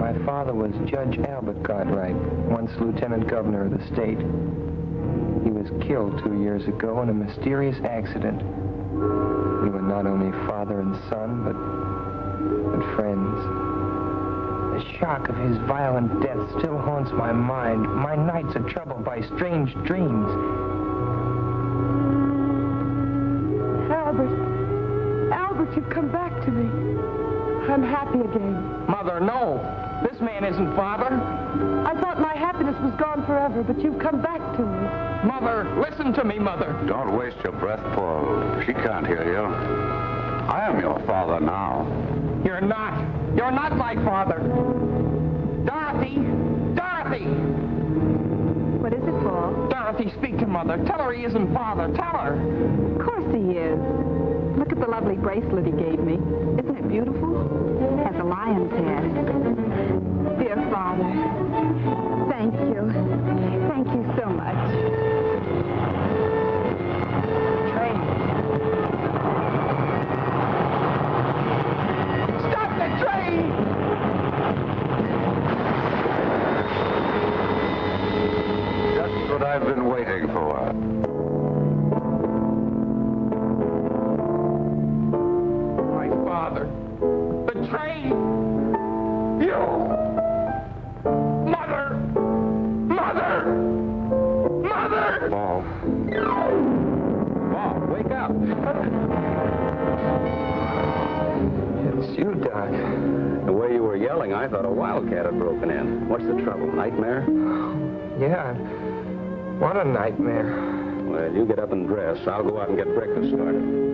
My father was Judge Albert Cartwright, once Lieutenant Governor of the state. He was killed 2 years ago in a mysterious accident. We were not only father and son, but friends. The shock of his violent death still haunts my mind. My nights are troubled by strange dreams. Albert, you've come back to me. I'm happy again. Mother, no. This man isn't father. I thought my happiness was gone forever, but you've come back to me. Mother, listen to me, Mother. Don't waste your breath, Paul. She can't hear you. I am your father now. You're not. You're not my father. Dorothy! Dorothy! What is it, Paul? Dorothy, speak to Mother. Tell her he isn't father. Tell her. Of course he is. Look at the lovely bracelet he gave me. Isn't it beautiful? It has a lion's head. Dear Father, thank you. Thank you so much. Train. Stop the train! Just what I've been waiting for. Train! You! Mother! Mother! Mother! Paul. Paul, wake up. It's you, Doc. The way you were yelling, I thought a wildcat had broken in. What's the trouble? Nightmare? Yeah. What a nightmare. Well, you get up and dress. I'll go out and get breakfast started.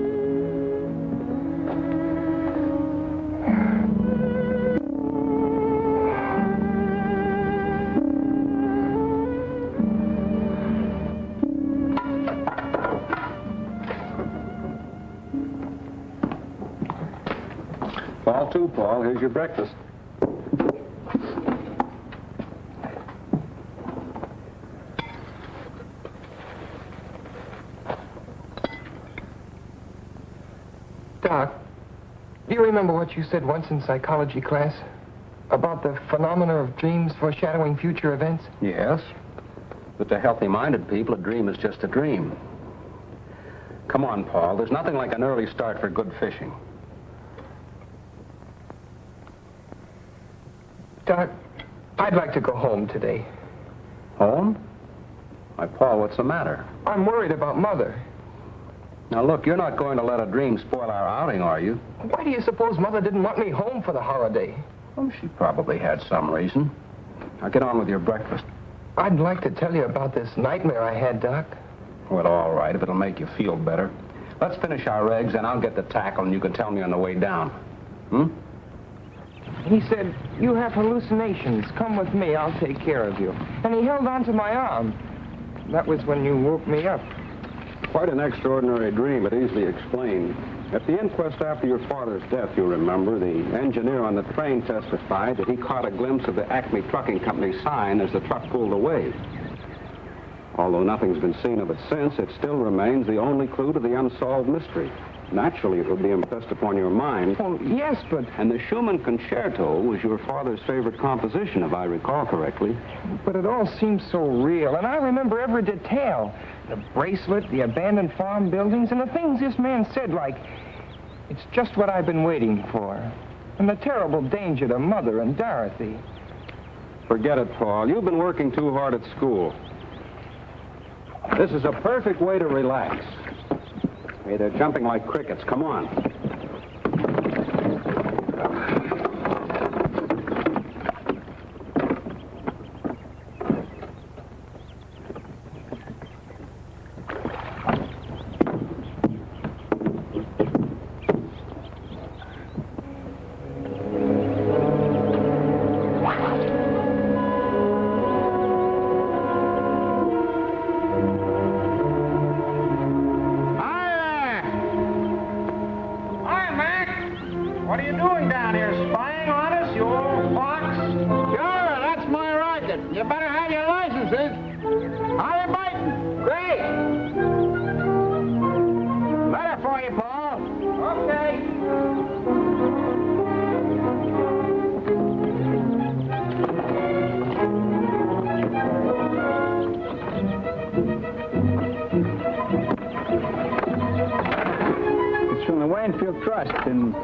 Paul, here's your breakfast. Doc, do you remember what you said once in psychology class? About the phenomena of dreams foreshadowing future events? Yes. But to healthy-minded people, a dream is just a dream. Come on, Paul. There's nothing like an early start for good fishing. Doc, I'd like to go home today. Home? Why, Paul, what's the matter? I'm worried about Mother. Now, look, you're not going to let a dream spoil our outing, are you? Why do you suppose Mother didn't want me home for the holiday? Oh, she probably had some reason. Now, get on with your breakfast. I'd like to tell you about this nightmare I had, Doc. Well, all right, if it'll make you feel better. Let's finish our eggs, and I'll get the tackle, and you can tell me on the way down. He said, you have hallucinations. Come with me. I'll take care of you. And he held on to my arm. That was when you woke me up. Quite an extraordinary dream, but easily explained. At the inquest after your father's death, you remember, the engineer on the train testified that he caught a glimpse of the Acme Trucking Company sign as the truck pulled away. Although nothing's been seen of it since, it still remains the only clue to the unsolved mystery. Naturally, it would be impressed upon your mind. Oh, yes, but... And the Schumann Concerto was your father's favorite composition, if I recall correctly. But it all seems so real, and I remember every detail. The bracelet, the abandoned farm buildings, and the things this man said, like, it's just what I've been waiting for. And the terrible danger to Mother and Dorothy. Forget it, Paul. You've been working too hard at school. This is a perfect way to relax. Hey, they're jumping like crickets. Come on.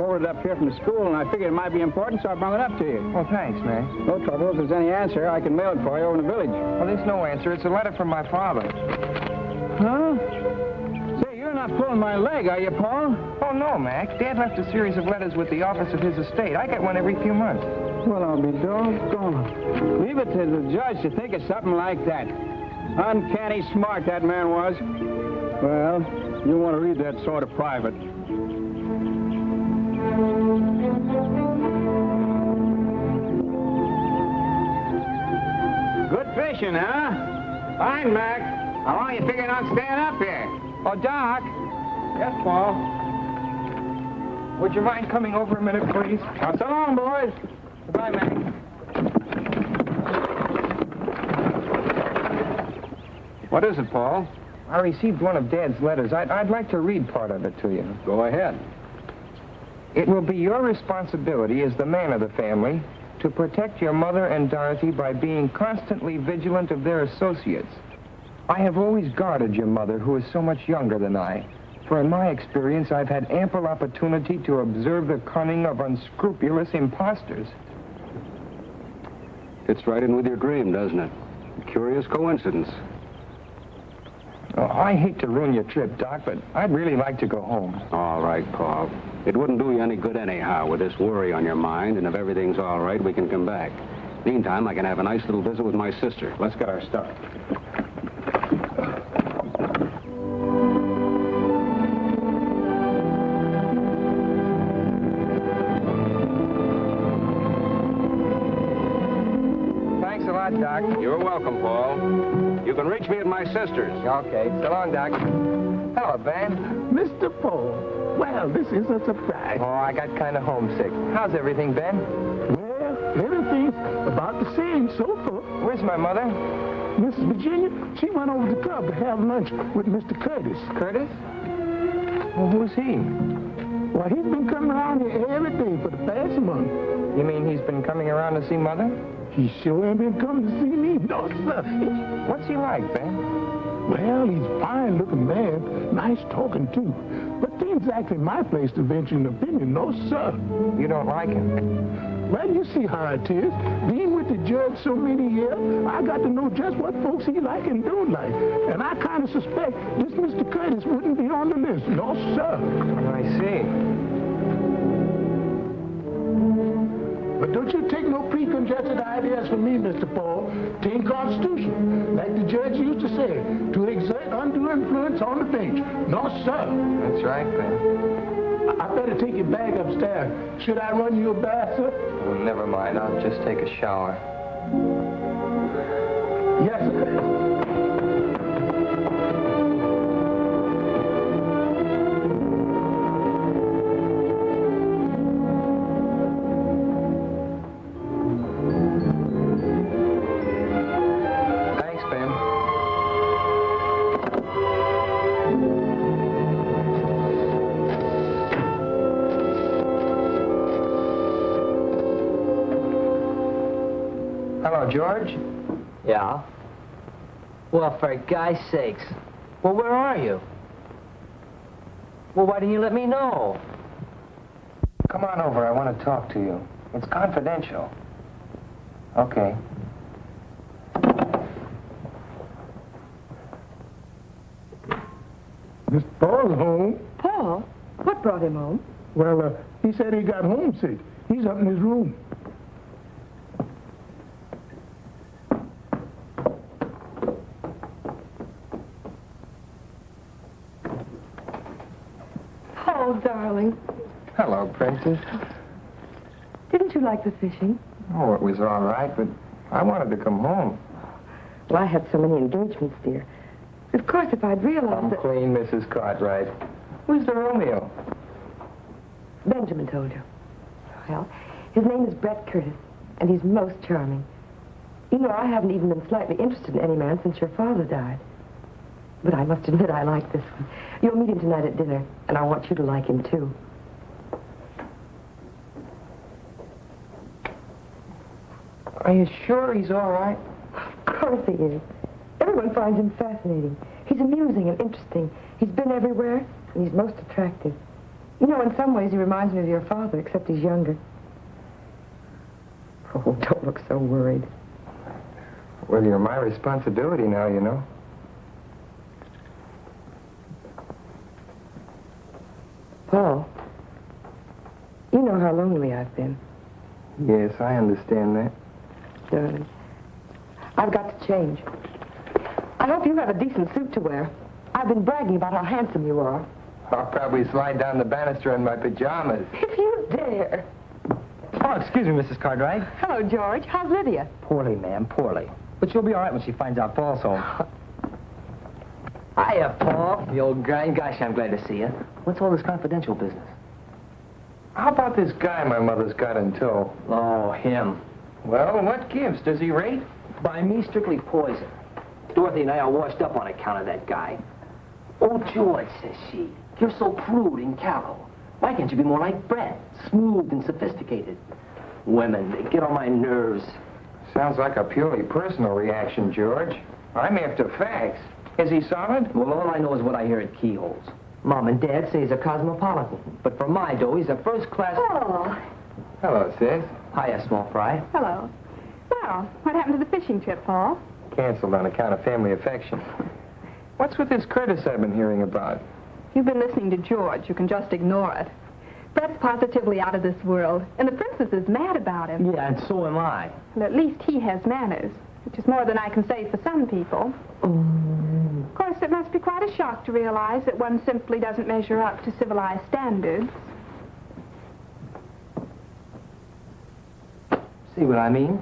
forwarded up here from the school, and I figured it might be important, so I brought it up to you. Well, thanks, Mac. No trouble. If there's any answer, I can mail it for you over in the village. Well, there's no answer. It's a letter from my father. Huh? Say, you're not pulling my leg, are you, Paul? Oh, no, Mac. Dad left a series of letters with the office of his estate. I get one every few months. Well, I'll be doggone. Leave it to the judge to think of something like that. Uncanny smart that man was. Well, you want to read that sort of private. Good fishing, huh? Fine, Mac. How long you figuring on staying up here? Oh, Doc. Yes, Paul. Would you mind coming over a minute, please? Now, so long, boys. Goodbye, Mac. What is it, Paul? I received one of Dad's letters. I'd like to read part of it to you. Go ahead. It will be your responsibility as the man of the family to protect your mother and Dorothy by being constantly vigilant of their associates. I have always guarded your mother, who is so much younger than I. For in my experience, I've had ample opportunity to observe the cunning of unscrupulous impostors. Fits right in with your dream, doesn't it? A curious coincidence. Oh, I hate to ruin your trip, Doc, but I'd really like to go home. All right, Paul. It wouldn't do you any good anyhow with this worry on your mind, and if everything's all right, we can come back. Meantime, I can have a nice little visit with my sister. Let's get our stuff. Thanks a lot, Doc. You're welcome, Paul. You can reach me at my sister's. Okay, so long, Doc. Hello, Ben. Mr. Paul, well, this is a surprise. Oh, I got kind of homesick. How's everything, Ben? Well, everything's about the same so far. Where's my mother? Mrs. Virginia, she went over to the club to have lunch with Mr. Curtis. Curtis? Well, who's he? Well, he's been coming around here every day for the past month. You mean he's been coming around to see Mother? He sure ain't been coming to see me, no, sir. What's he like, Ben? Well, he's a fine-looking man, nice talking, too. But ain't exactly my place to venture an opinion, no, sir. You don't like him? Well, you see how it is. Being with the judge so many years, I got to know just what folks he like and don't like. And I kind of suspect this Mr. Curtis wouldn't be on the list. No, sir. I see. But don't you take no preconceived ideas from me, Mr. Paul. Tain't Constitution. Like the judge used to say, to exert undue influence on the bench. No, sir. That's right, Ben. I better take your bag upstairs. Should I run you a bath, sir? Oh, never mind. I'll just take a shower. Yes, sir. Thanks, Ben. Hello, George. Yeah? Well, for God's sakes. Well, where are you? Well, why didn't you let me know? Come on over. I want to talk to you. It's confidential. Okay. Mr. Paul's home. Paul? What brought him home? Well, he said he got homesick. He's up in his room. Paul, darling. Hello, Princess. Didn't you like the fishing? Oh, it was all right, but I wanted to come home. Well, I had so many engagements, dear. Of course, if I'd realized I'm that... clean, Mrs. Cartwright. Where's the Romeo? Benjamin told you. Well, his name is Brett Curtis, and he's most charming. You know, I haven't even been slightly interested in any man since your father died. But I must admit I like this one. You'll meet him tonight at dinner, and I want you to like him, too. Are you sure he's all right? Of course he is. Everyone finds him fascinating. He's amusing and interesting. He's been everywhere, and he's most attractive. You know, in some ways he reminds me of your father, except he's younger. Oh, don't look so worried. Well, you're my responsibility now, you know. Paul, you know how lonely I've been. Yes, I understand that. Darling, I've got to change. I hope you have a decent suit to wear. I've been bragging about how handsome you are. I'll probably slide down the banister in my pajamas. If you dare. Oh, excuse me, Mrs. Cartwright. Hello, George. How's Lydia? Poorly, ma'am, poorly. But she'll be all right when she finds out Paul's home. Hiya, Paul. The old guy. Gosh, I'm glad to see you. What's all this confidential business? How about this guy my mother's got in tow? Oh, him. Well, what gives? Does he rate? By me, strictly poison. Dorothy and I are washed up on account of that guy. Oh, George, says she, you're so crude and callow. Why can't you be more like Brett, smooth and sophisticated? Women, they get on my nerves. Sounds like a purely personal reaction, George. I'm after facts. Is he solid? Well, all I know is what I hear at keyholes. Mom and Dad say he's a cosmopolitan, but for my dough, he's a first-class... Oh, Hello, sis. Hiya, small fry. hello. Well, what happened to the fishing trip, Paul? Canceled on account of family affection. What's with this Curtis I've been hearing about? You've been listening to George. You can just ignore it. Brett's positively out of this world, and the princess is mad about him. Yeah, and so am I. And at least he has manners, which is more than I can say for some people. Of course, it must be quite a shock to realize that one simply doesn't measure up to civilized standards. See what I mean?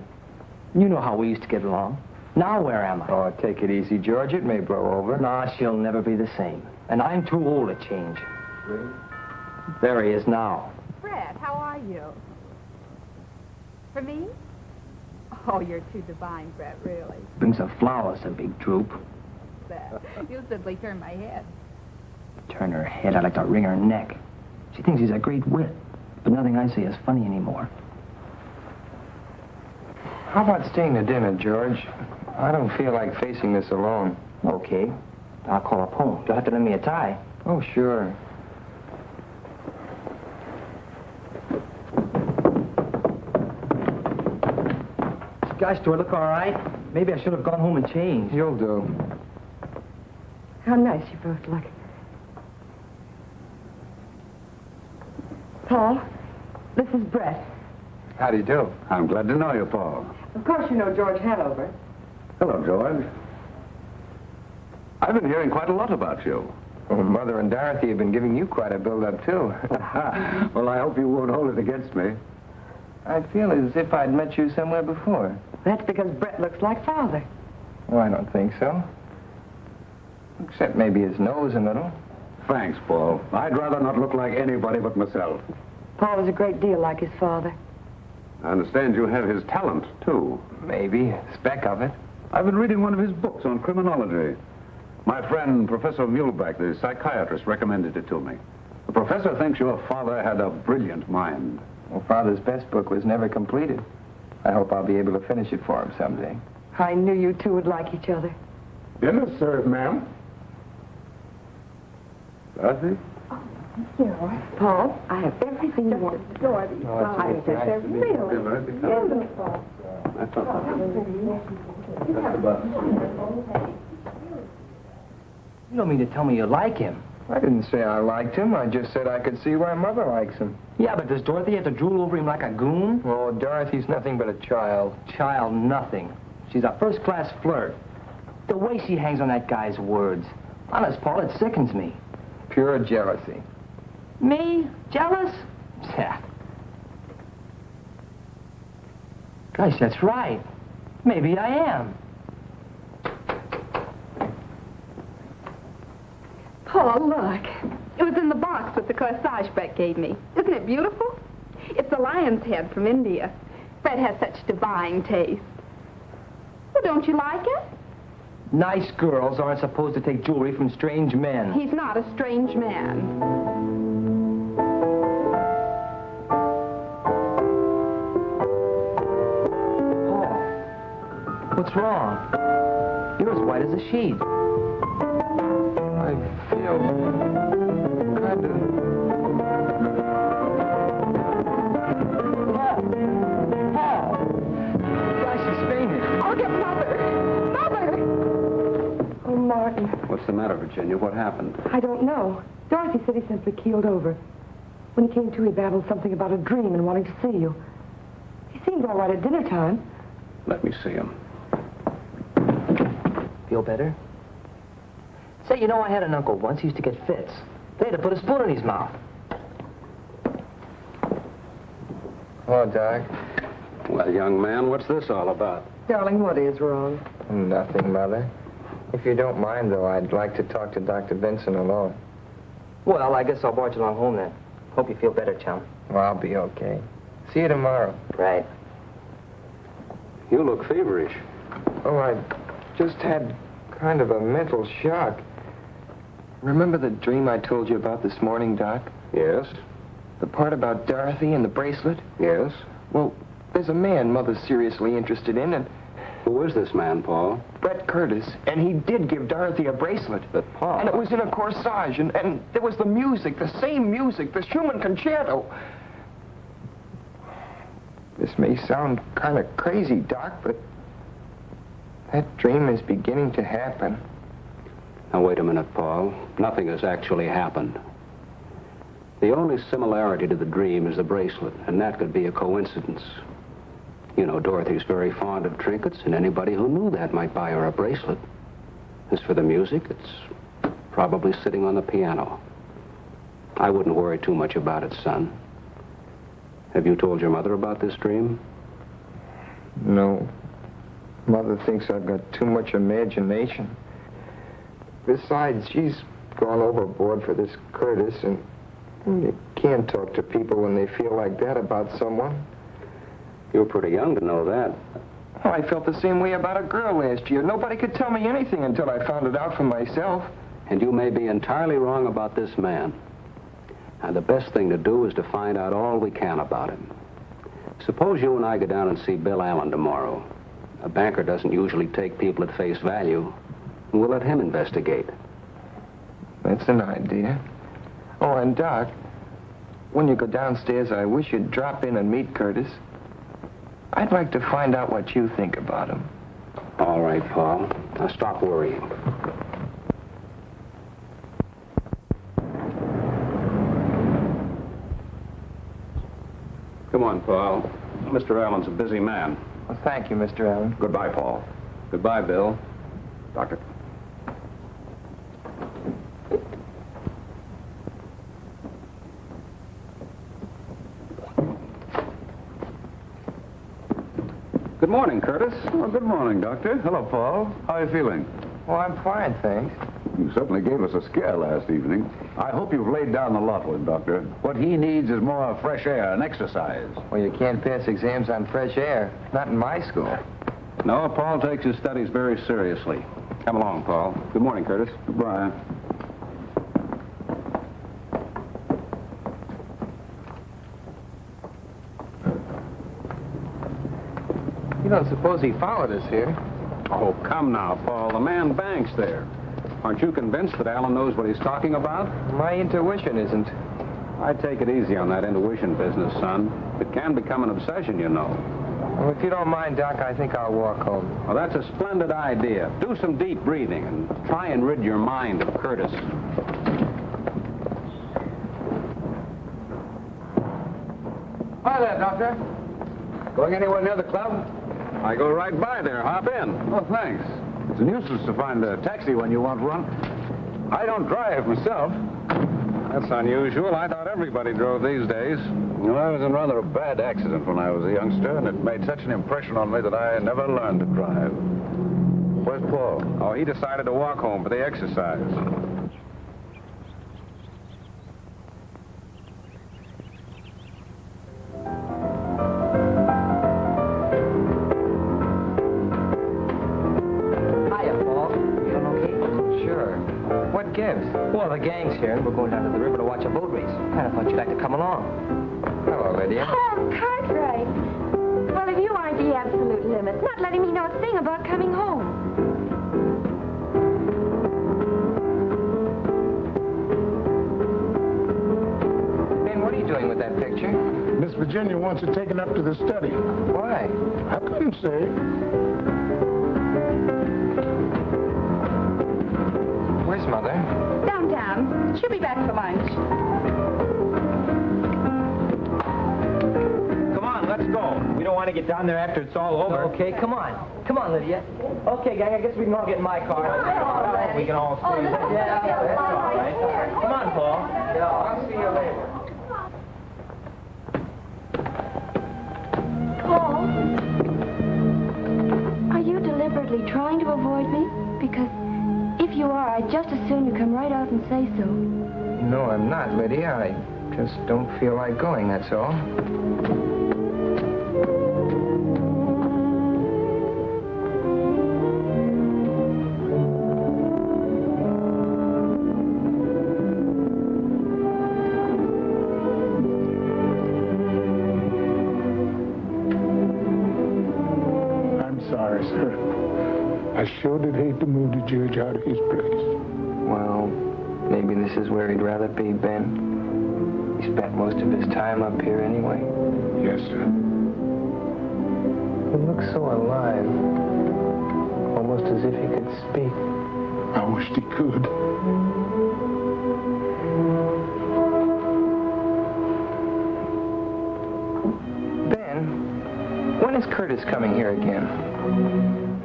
You know how we used to get along. Now where am I? Oh, take it easy, George. It may blow over. Nah, she'll never be the same. And I'm too old to change. Really? There he is now. Fred, how are you? For me? Oh, you're too divine, Brett, really. Bring some flowers, a big droop. You simply turn my head. Turn her head, I'd like to wring her neck. She thinks he's a great wit, but nothing I say is funny anymore. How about staying to dinner, George? I don't feel like facing this alone. Okay. I'll call up home. You'll have to lend me a tie. Oh, sure. Gosh, do I look all right? Maybe I should have gone home and changed. You'll do. How nice you both look. Paul, this is Brett. How do you do? I'm glad to know you, Paul. Of course you know George Hanover. Hello, George. I've been hearing quite a lot about you. Well, Mother and Dorothy have been giving you quite a build-up, too. Well, I hope you won't hold it against me. I feel as if I'd met you somewhere before. That's because Brett looks like Father. Oh, I don't think so. Except maybe his nose a little. Thanks, Paul. I'd rather not look like anybody but myself. Paul was a great deal like his father. I understand you have his talent, too. Maybe. A speck of it. I've been reading one of his books on criminology. My friend, Professor Muleback, the psychiatrist, recommended it to me. The professor thinks your father had a brilliant mind. Well, Father's best book was never completed. I hope I'll be able to finish it for him someday. I knew you two would like each other. Dinner served, ma'am. Dorothy? Paul, I have everything you want. Oh, it's nice to meet you. I thought You don't mean to tell me you like him. I didn't say I liked him. I just said I could see why Mother likes him. Yeah, but does Dorothy have to drool over him like a goon? Oh, Dorothy's nothing but a child. Child, nothing. She's a first-class flirt. The way she hangs on that guy's words. Honest, Paul, it sickens me. Pure jealousy. Me? Jealous? Yeah. Gosh, that's right. Maybe I am. Paul, look. It was in the box with the corsage Brett gave me. Isn't it beautiful? It's a lion's head from India. Brett has such divine taste. Well, don't you like it? Nice girls aren't supposed to take jewelry from strange men. He's not a strange man. Paul, what's wrong? You're as white as a sheet. I feel kind of Martin. What's the matter, Virginia? What happened? I don't know. Dorothy said he simply keeled over. When he came to, he babbled something about a dream and wanting to see you. He seemed all right at dinner time. Let me see him. Feel better? Say, you know, I had an uncle once. He used to get fits. They had to put a spoon in his mouth. Hello, Doc. Well, young man, what's this all about? Darling, what is wrong? Nothing, Mother. If you don't mind, though, I'd like to talk to Dr. Benson alone. Well, I guess I'll barge along home then. Hope you feel better, chum. Well, I'll be okay. See you tomorrow. Right. You look feverish. Oh, I just had kind of a mental shock. Remember the dream I told you about this morning, Doc? Yes? The part about Dorothy and the bracelet? Yes? Well, there's a man Mother's seriously interested in, and Who is this man, Paul? Brett Curtis, and he did give Dorothy a bracelet. But, Paul... And it was in a corsage, and there was the music, the same music, the Schumann concerto. This may sound kind of crazy, Doc, but that dream is beginning to happen. Now, wait a minute, Paul. Nothing has actually happened. The only similarity to the dream is the bracelet, and that could be a coincidence. You know, Dorothy's very fond of trinkets, and anybody who knew that might buy her a bracelet. As for the music, it's probably sitting on the piano. I wouldn't worry too much about it, son. Have you told your mother about this dream? No. Mother thinks I've got too much imagination. Besides, she's gone overboard for this Curtis, and you can't talk to people when they feel like that about someone. You were pretty young to know that. Oh, I felt the same way about a girl last year. Nobody could tell me anything until I found it out for myself. And you may be entirely wrong about this man. And the best thing to do is to find out all we can about him. Suppose you and I go down and see Bill Allen tomorrow. A banker doesn't usually take people at face value. And we'll let him investigate. That's an idea. Oh, and Doc, when you go downstairs, I wish you'd drop in and meet Curtis. I'd like to find out what you think about him. All right, Paul. Now stop worrying. Come on, Paul. Mr. Allen's a busy man. Well, thank you, Mr. Allen. Goodbye, Paul. Goodbye, Bill. Doctor. Good morning, Curtis. Well, good morning, Doctor. Hello, Paul. How are you feeling? Well, I'm fine, thanks. You certainly gave us a scare last evening. I hope you've laid down the lot with him, Doctor. What he needs is more fresh air and exercise. Well, you can't pass exams on fresh air. Not in my school. No, Paul takes his studies very seriously. Come along, Paul. Good morning, Curtis. Goodbye. You don't suppose he followed us here? Oh, come now, Paul. The man banks there. Aren't you convinced that Allen knows what he's talking about? My intuition isn't. I take it easy on that intuition business, son. It can become an obsession, you know. Well, if you don't mind, Doc, I think I'll walk home. Well, that's a splendid idea. Do some deep breathing and try and rid your mind of Curtis. Hi there, Doctor. Going anywhere near the club? I go right by there. Hop in. Oh, thanks. It's a nuisance to find a taxi when you want one. I don't drive myself. That's unusual. I thought everybody drove these days. Well, I was in rather a bad accident when I was a youngster, and it made such an impression on me that I never learned to drive. Where's Paul? Oh, he decided to walk home for the exercise. Hiya, Paul. You doing okay? Sure. What gives? Well, the gang's here, and we're going down to the river to watch a boat race. Kind of thought you'd like to come along. Hello, Lydia. Oh, Cartwright. Well, if you aren't the absolute limit, not letting me know a thing about coming home. Ben, what are you doing with that picture? Miss Virginia wants it taken up to the study. Why? I couldn't say. She'll be back for lunch. Come on, let's go. We don't want to get down there after it's all over. Okay, come on. Come on, Lydia. Okay, gang, I guess we can all get in my car. We can all stay there. Yeah, that's all right. Come on, Paul. Yeah, I'll see you later. Paul, are you deliberately trying to avoid me? Because if you are, I'd just as soon you come right out and say so. No, I'm not, Lydia. I just don't feel like going, that's all. I'm sorry, sir. I sure did hate to move the judge out of his place. Well, maybe this is where he'd rather be, Ben. He spent most of his time up here anyway. Yes, sir. He looks so alive. Almost as if he could speak. I wished he could. Ben, when is Curtis coming here again?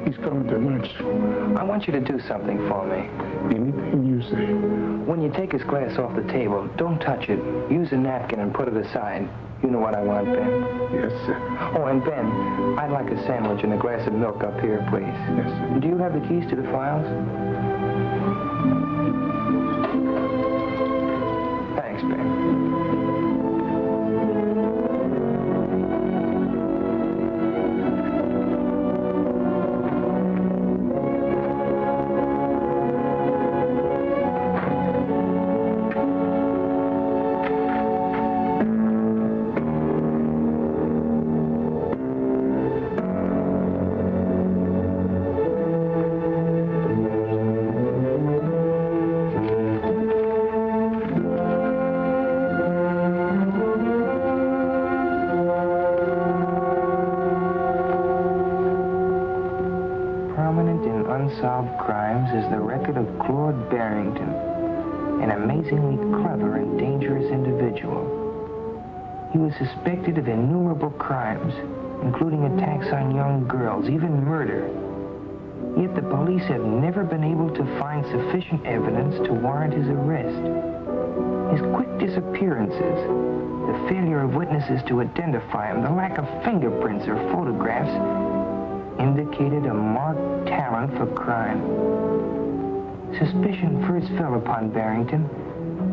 He's coming to lunch. I want you to do something for me. Anything you say. When you take his glass off the table, don't touch it. Use a napkin and put it aside. You know what I want, Ben. Yes, sir. Oh, and Ben, I'd like a sandwich and a glass of milk up here, please. Yes, sir. Do you have the keys to the files? Thanks, Ben. Unsolved Crimes is the record of Claude Barrington, an amazingly clever and dangerous individual. He was suspected of innumerable crimes, including attacks on young girls, even murder. Yet the police have never been able to find sufficient evidence to warrant his arrest. His quick disappearances, the failure of witnesses to identify him, the lack of fingerprints or photographs, indicated a marked talent for crime. Suspicion first fell upon Barrington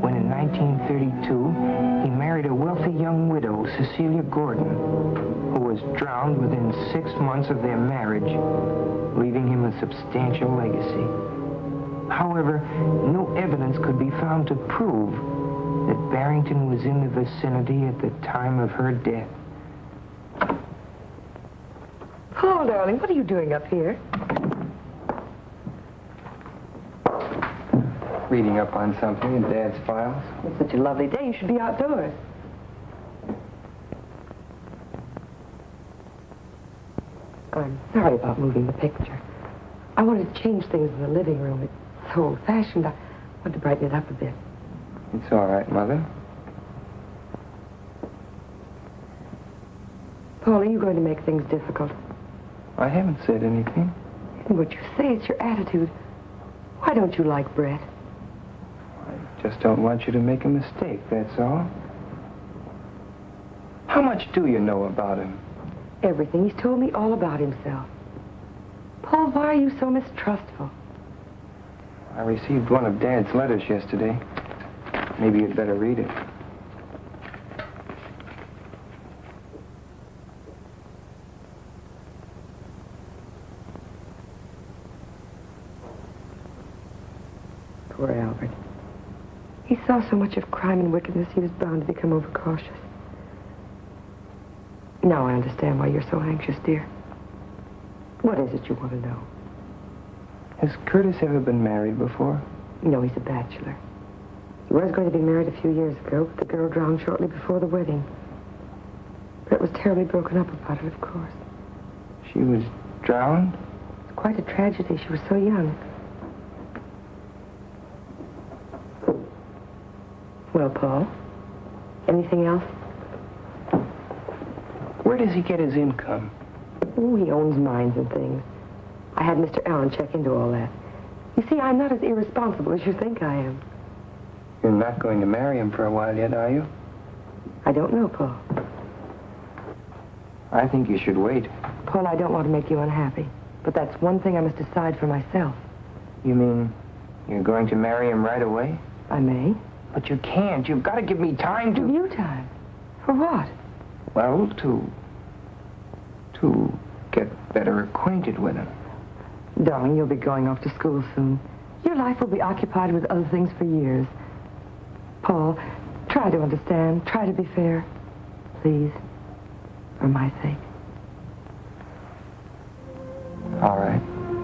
when in 1932 he married a wealthy young widow, Cecilia Gordon, who was drowned within 6 months of their marriage, leaving him a substantial legacy. However, no evidence could be found to prove that Barrington was in the vicinity at the time of her death. Paul, darling, what are you doing up here? Reading up on something in Dad's files. It's such a lovely day. You should be outdoors. I'm sorry about moving the picture. I wanted to change things in the living room. It's so old-fashioned. I wanted to brighten it up a bit. It's all right, Mother. Paul, are you going to make things difficult? I haven't said anything. And what you say, it's your attitude. Why don't you like Brett? I just don't want you to make a mistake, that's all. How much do you know about him? Everything. He's told me all about himself. Paul, why are you so mistrustful? I received one of Dad's letters yesterday. Maybe you'd better read it. Poor Albert. He saw so much of crime and wickedness, he was bound to become overcautious. Now I understand why you're so anxious, dear. What is it you want to know? Has Curtis ever been married before? No, he's a bachelor. He was going to be married a few years ago, but the girl drowned shortly before the wedding. Brett was terribly broken up about it, of course. She was drowned? It's quite a tragedy. She was so young. Well, Paul, anything else? Where does he get his income? Oh, he owns mines and things. I had Mr. Allen check into all that. You see, I'm not as irresponsible as you think I am. You're not going to marry him for a while yet, are you? I don't know, Paul. I think you should wait. Paul, I don't want to make you unhappy. But that's one thing I must decide for myself. You mean you're going to marry him right away? I may. But you can't. You've got to give me time to... Give you time? For what? Well, to get better acquainted with him. Darling, you'll be going off to school soon. Your life will be occupied with other things for years. Paul, try to understand. Try to be fair. Please. For my sake. All right.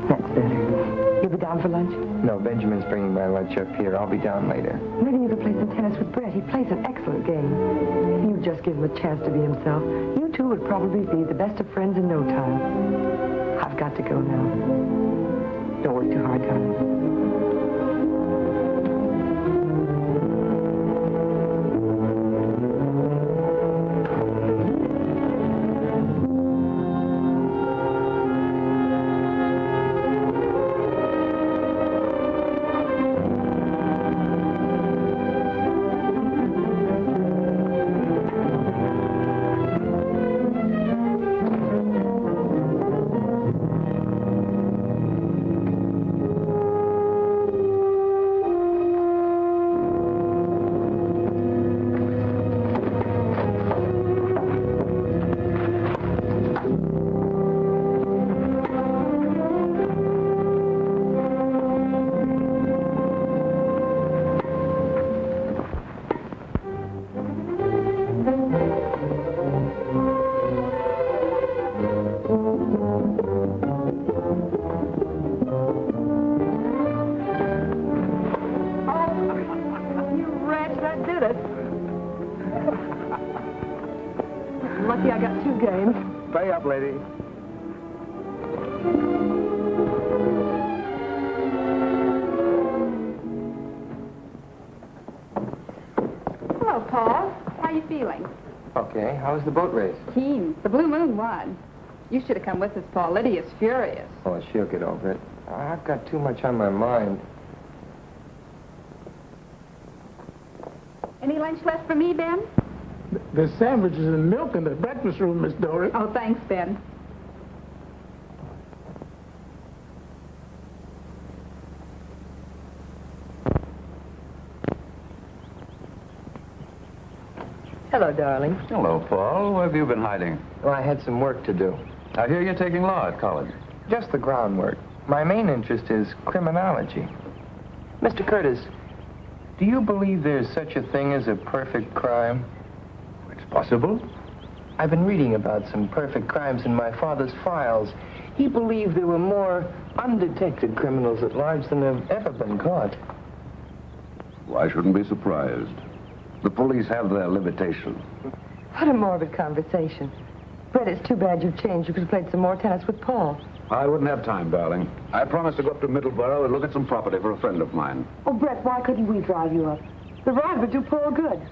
That's better. You'll be down for lunch? No, Benjamin's bringing my lunch up here. I'll be down later. Maybe you could play some tennis with Brett. He plays an excellent game. If you just give him a chance to be himself, you two would probably be the best of friends in no time. I've got to go now. Don't work too hard, darling. Lucky I got 2 games. Pay up, lady. Hello, Paul. How you feeling? Okay, how was the boat race? Keen. The Blue Moon won. You should have come with us, Paul. Lydia's furious. Oh, she'll get over it. I've got too much on my mind. Any lunch left for me, Ben? There's sandwiches and milk in the breakfast room, Miss Dory. Oh, thanks, Ben. Hello, darling. Hello, Paul. Where have you been hiding? Well, I had some work to do. I hear you're taking law at college. Just the groundwork. My main interest is criminology. Mr. Curtis, do you believe there's such a thing as a perfect crime? It's possible. I've been reading about some perfect crimes in my father's files. He believed there were more undetected criminals at large than have ever been caught. Well, I shouldn't be surprised. The police have their limitations. What a morbid conversation. Brett, it's too bad you've changed. You could have played some more tennis with Paul. I wouldn't have time, darling. I promised to go up to Middleborough and look at some property for a friend of mine. Oh, Brett, why couldn't we drive you up? The ride would do Paul good.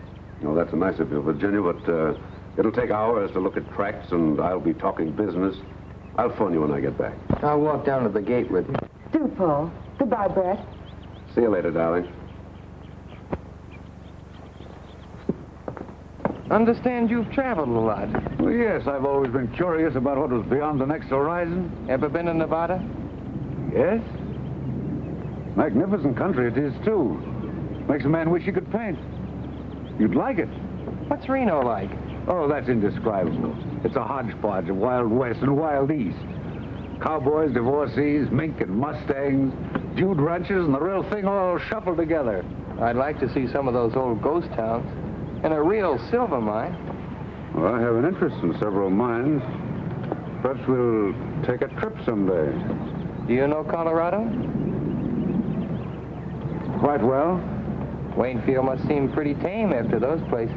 Oh, that's nice of you, Virginia, but it'll take hours to look at tracks, and I'll be talking business. I'll phone you when I get back. I'll walk down to the gate with you. Do, Paul. Goodbye, Brett. See you later, darling. Understand you've traveled a lot. Well, yes, I've always been curious about what was beyond the next horizon. Ever been in Nevada? Yes. Magnificent country it is, too. Makes a man wish he could paint. You'd like it. What's Reno like? Oh, that's indescribable. It's a hodgepodge of Wild West and Wild East. Cowboys, divorcees, mink and mustangs, Jude ranches, and the real thing all shuffled together. I'd like to see some of those old ghost towns. And a real silver mine. Well, I have an interest in several mines. Perhaps we'll take a trip someday. Do you know Colorado? Quite well. Waynfield must seem pretty tame after those places.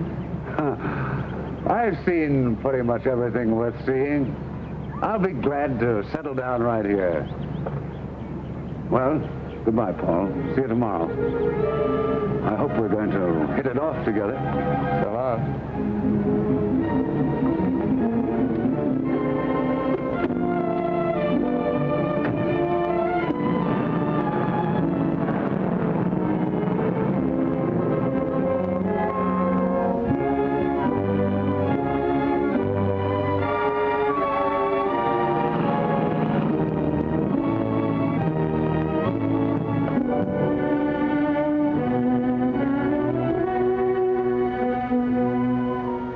I've seen pretty much everything worth seeing. I'll be glad to settle down right here. Well, Goodbye, Paul. See you tomorrow. I hope we're going to hit it off together. So long.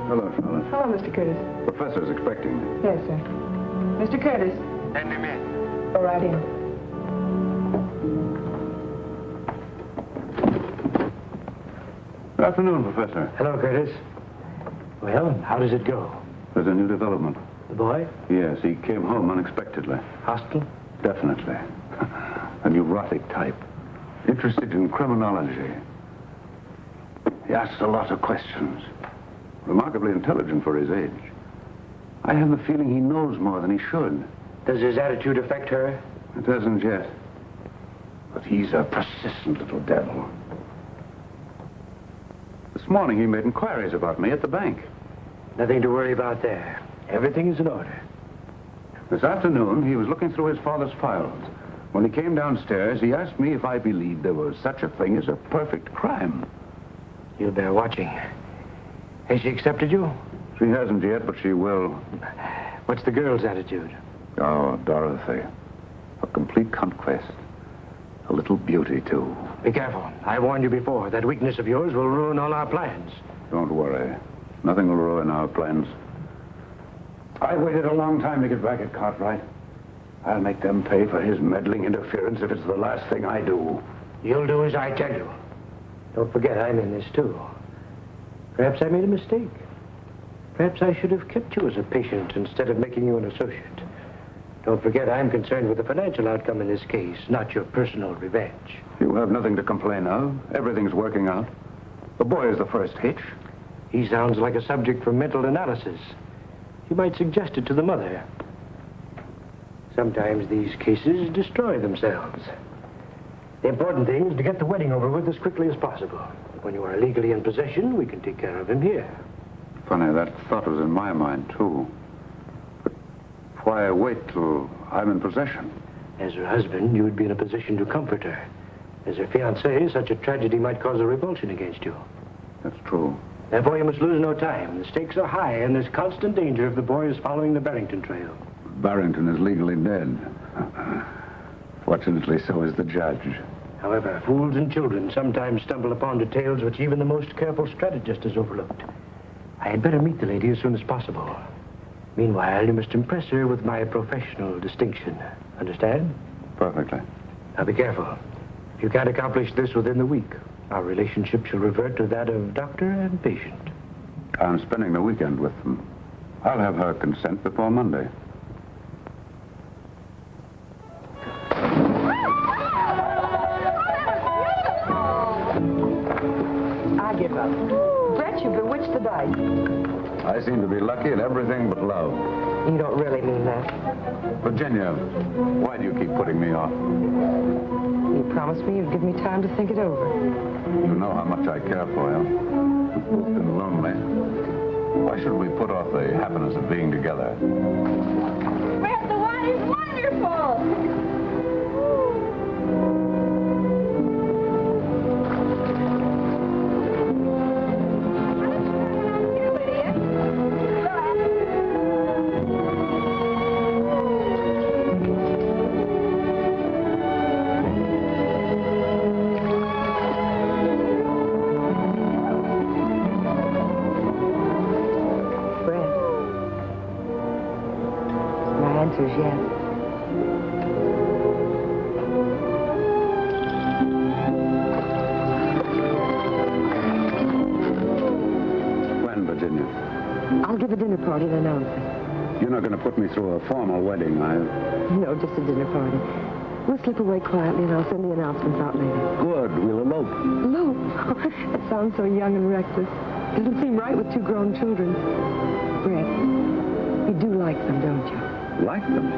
Hello, Charlotte. Hello, Mr. Curtis. Professor's expecting me. Yes, sir. Mr. Curtis. Send him in. Go right in. Good afternoon, Professor. Hello, Curtis. Well, how does it go? There's a new development. The boy? Yes, he came home unexpectedly. Hostile? Definitely. A neurotic type. Interested in criminology. He asks a lot of questions. Remarkably intelligent for his age. I have the feeling he knows more than he should. Does his attitude affect her? It hasn't yet. But he's a persistent little devil. This morning he made inquiries about me at the bank. Nothing to worry about there. Everything is in order. This afternoon, he was looking through his father's files. When he came downstairs, he asked me if I believed there was such a thing as a perfect crime. You'll bear watching. Has she accepted you? She hasn't yet, but she will. What's the girl's attitude? Oh, Dorothy. A complete conquest. A little beauty, too. Be careful. I warned you before. That weakness of yours will ruin all our plans. Don't worry. Nothing will ruin our plans. I waited a long time to get back at Cartwright. I'll make them pay for his meddling interference if it's the last thing I do. You'll do as I tell you. Don't forget, I'm in this, too. Perhaps I made a mistake. Perhaps I should have kept you as a patient instead of making you an associate. Don't forget, I'm concerned with the financial outcome in this case, not your personal revenge. You have nothing to complain of. Everything's working out. The boy is the first hitch. He sounds like a subject for mental analysis. You might suggest it to the mother. Sometimes these cases destroy themselves. The important thing is to get the wedding over with as quickly as possible. When you are legally in possession, we can take care of him here. Funny, that thought was in my mind, too. But why wait till I'm in possession? As her husband, you would be in a position to comfort her. As her fiancée, such a tragedy might cause a revulsion against you. That's true. Therefore, you must lose no time. The stakes are high, and there's constant danger if the boy is following the Barrington trail. Barrington is legally dead. Fortunately, so is the judge. However, fools and children sometimes stumble upon details which even the most careful strategist has overlooked. I had better meet the lady as soon as possible. Meanwhile, you must impress her with my professional distinction. Understand? Perfectly. Now, be careful. If you can't accomplish this within the week, our relationship shall revert to that of doctor and patient. I'm spending the weekend with them. I'll have her consent before Monday. I give up. Brett, you bewitched the dice. I seem to be lucky at everything but love. You don't really mean that. Virginia, why do you keep putting me off? You promised me you'd give me time to think it over. You know how much I care for you. We've both been lonely. Why should we put off the happiness of being together? Brett, the water's wonderful! Answer's yes. When, Virginia? I'll give a dinner party and announce it. You're not going to put me through a formal wedding, are you? No, just a dinner party. We'll slip away quietly and I'll send the announcements out later. Good. We'll elope. Elope? That sounds so young and reckless. Doesn't seem right with two grown children. Brett, you do like them, don't you? Like them?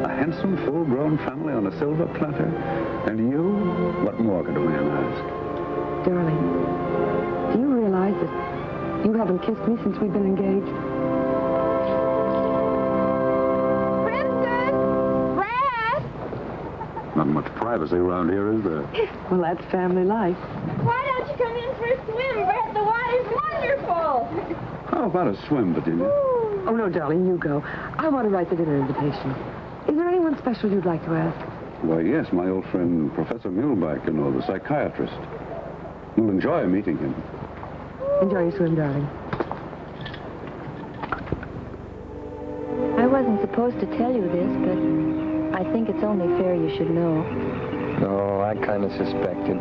A handsome, full-grown family on a silver platter. And you? What more could a man ask? Darling, do you realize that you haven't kissed me since we've been engaged? Princess! Brad! Not much privacy around here, is there? Well, that's family life. Why don't you come in for a swim, Brett? The water's wonderful. How about a swim, Virginia? Oh, no, darling, you go. I want to write the dinner invitation. Is there anyone special you'd like to ask? Why, yes, my old friend, Professor Muehlbach, you know, the psychiatrist. You'll enjoy meeting him. Enjoy your swim, darling. I wasn't supposed to tell you this, but I think it's only fair you should know. Oh, I kind of suspected.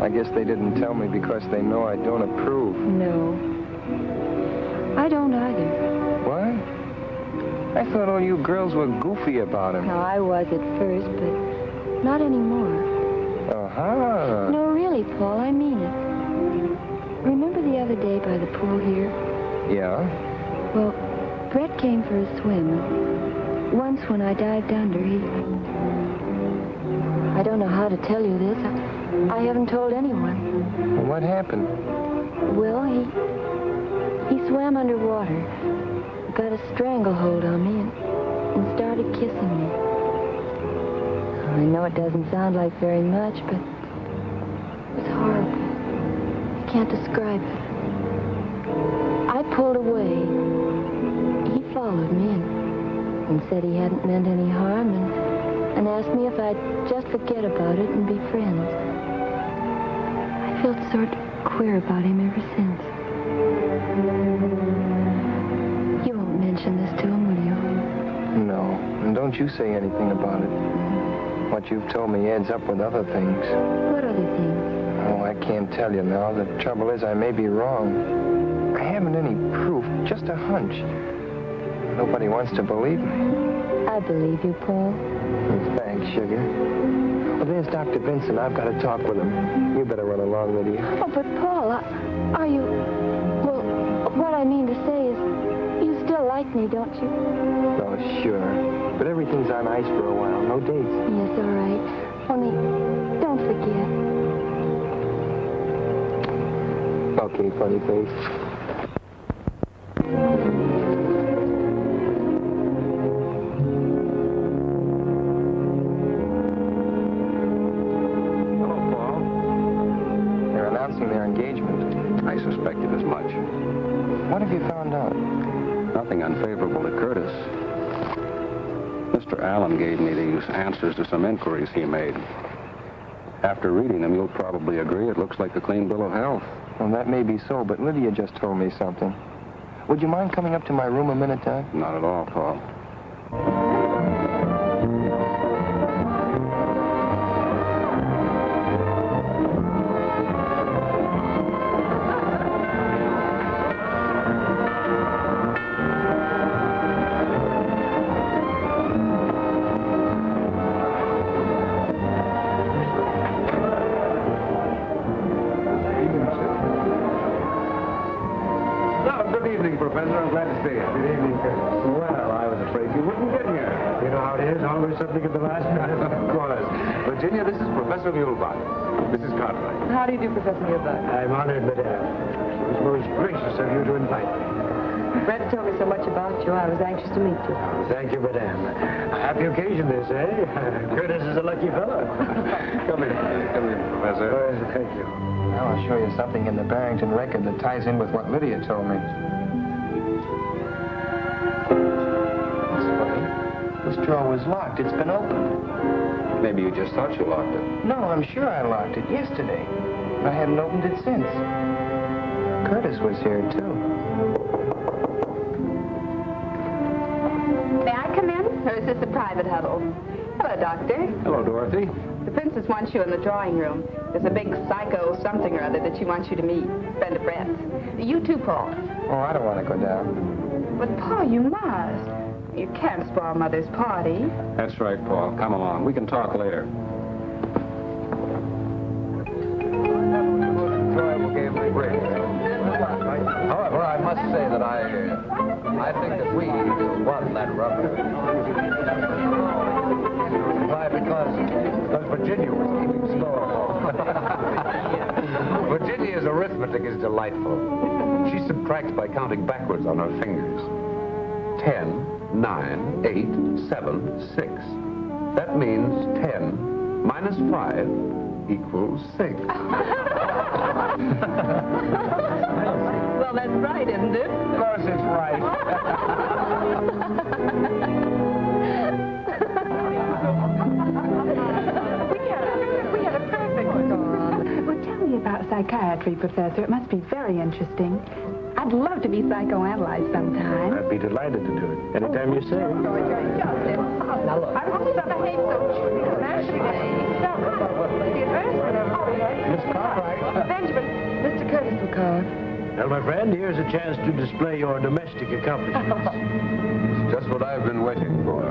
I guess they didn't tell me because they know I don't approve. No. I don't either. What? I thought all you girls were goofy about him. Now, I was at first, but not anymore. Uh-huh. No, really, Paul, I mean it. Remember the other day by the pool here? Yeah? Well, Brett came for a swim. Once when I dived under, I don't know how to tell you this. I haven't told anyone. Well, what happened? Well, he swam underwater, got a stranglehold on me, and started kissing me. I know it doesn't sound like very much, but it was horrible. I can't describe it. I pulled away. He followed me and said he hadn't meant any harm and asked me if I'd just forget about it and be friends. I felt sort of queer about him ever since. You won't mention this to him, will you? No. And don't you say anything about it. What you've told me adds up with other things. What other things? Oh, I can't tell you now. The trouble is I may be wrong. I haven't any proof, just a hunch. Nobody wants to believe me. I believe you, Paul. Thanks, sugar. Well, there's Dr. Vincent. I've got to talk with him. You better run along, Lydia. Oh, but Paul, are you... Well, what I mean to say is, you still like me, don't you? Oh, sure. But everything's on ice for a while. No dates. Yes, all right. Only, don't forget. Okay, funny face. Hello, Paul. They're announcing their engagement. I suspected as much. What have you found out? Nothing unfavorable to Curtis. Mr. Allen gave me these answers to some inquiries he made. After reading them, you'll probably agree it looks like a clean bill of health. Well, that may be so, but Lydia just told me something. Would you mind coming up to my room a minute, Doc? Not at all, Paul. Good evening, Professor. I'm glad to see you. Good evening, Curtis. Well, I was afraid you wouldn't get here. You know how it is, always something at the last minute. Of course. Virginia, this is Professor Muehlbach. Mrs. Cartwright. How do you do, Professor Muehlbach? I'm honored, madame. It was most gracious of you to invite me. Brett told me so much about you, I was anxious to meet you. Thank you, madame. A happy occasion, this, eh? Curtis is a lucky fellow. Come in. Come in, Professor. Thank you. Now I'll show you something in the Barrington record that ties in with what Lydia told me. That's funny. This drawer was locked. It's been opened. Maybe you just thought you locked it. No, I'm sure I locked it yesterday. I haven't opened it since. Curtis was here, too. May I come in? Or is this a private huddle? Hello, Doctor. Hello, Dorothy. The princess wants you in the drawing room. There's a big psycho something or other that she wants you to meet. Friend of Brett's. You too, Paul. Oh, I don't want to go down. But, Paul, you must. You can't spoil Mother's party. That's right, Paul. Come along. We can talk later. However, I must say that I think that we won that rubber. Because Virginia was keeping score. Virginia's arithmetic is delightful. She subtracts by counting backwards on her fingers. 10, 9, 8, 7, 6. That means 10 minus 5 equals 6. Well, that's right, isn't it? Of course it's right. We had a perfect storm. Well, tell me about psychiatry, Professor. It must be very interesting. I'd love to be psychoanalyzed sometime. I'd be delighted to do it. Anytime you say. Now, look. I hope you behave so Miss Cartwright. Benjamin, Mr. Curtis will call. Well, my friend, here's a chance to display your domestic accomplishments. It's just what I've been waiting for.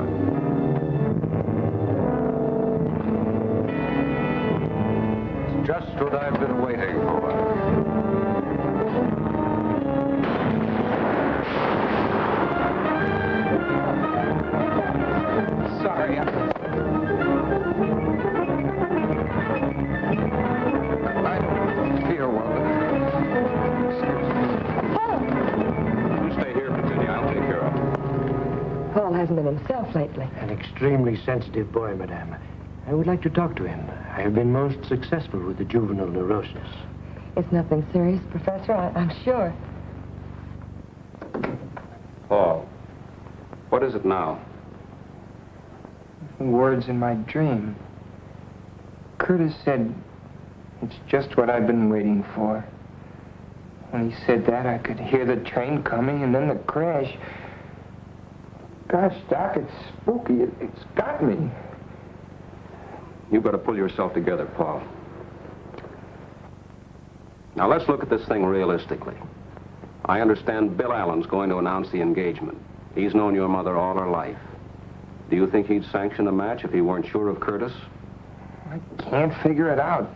It's just what I've been waiting for. Sorry. I don't feel well. You stay here, Virginia. I'll take care of him. Paul hasn't been himself lately. An extremely sensitive boy, madame. I would like to talk to him. I have been most successful with the juvenile neurosis. It's nothing serious, Professor, I'm sure. Paul, what is it now? Words in my dream. Curtis said, it's just what I've been waiting for. When he said that, I could hear the train coming and then the crash. Gosh, Doc, it's spooky. It's got me. You've got to pull yourself together, Paul. Now, let's look at this thing realistically. I understand Bill Allen's going to announce the engagement. He's known your mother all her life. Do you think he'd sanction a match if he weren't sure of Curtis? I can't figure it out.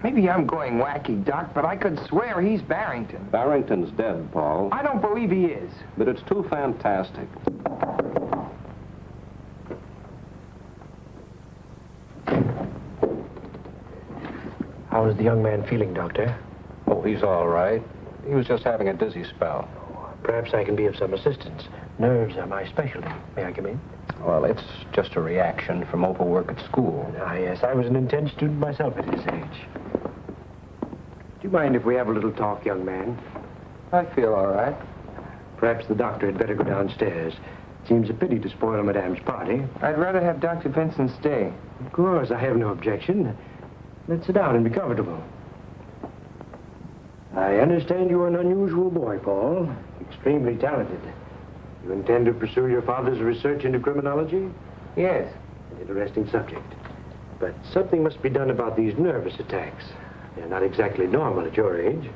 Maybe I'm going wacky, Doc, but I could swear he's Barrington. Barrington's dead, Paul. I don't believe he is. But it's too fantastic. How is the young man feeling, Doctor? Oh, he's all right. He was just having a dizzy spell. Perhaps I can be of some assistance. Nerves are my specialty. May I come in? Well, it's just a reaction from overwork at school. Ah, yes. I was an intense student myself at his age. Do you mind if we have a little talk, young man? I feel all right. Perhaps the doctor had better go downstairs. Seems a pity to spoil Madame's party. I'd rather have Dr. Vincent stay. Of course, I have no objection. Let's sit down and be comfortable. I understand you are an unusual boy, Paul. Extremely talented. You intend to pursue your father's research into criminology? Yes. An interesting subject. But something must be done about these nervous attacks. They're not exactly normal at your age.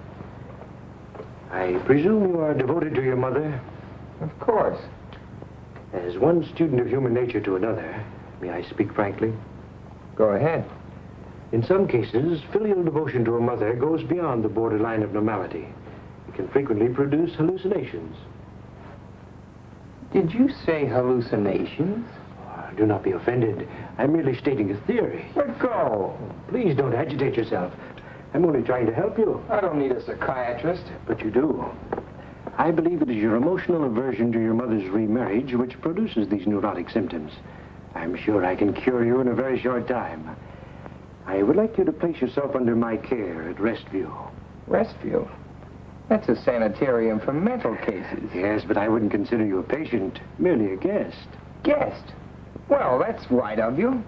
I presume you are devoted to your mother? Of course. As one student of human nature to another, may I speak frankly? Go ahead. In some cases, filial devotion to a mother goes beyond the borderline of normality. It can frequently produce hallucinations. Did you say hallucinations? Do not be offended. I'm merely stating a theory. Let go. Please don't agitate yourself. I'm only trying to help you. I don't need a psychiatrist. But you do. I believe it is your emotional aversion to your mother's remarriage which produces these neurotic symptoms. I'm sure I can cure you in a very short time. I would like you to place yourself under my care at Restview. Restview? That's a sanitarium for mental cases. Yes, but I wouldn't consider you a patient, merely a guest. Guest? Well, that's right of you.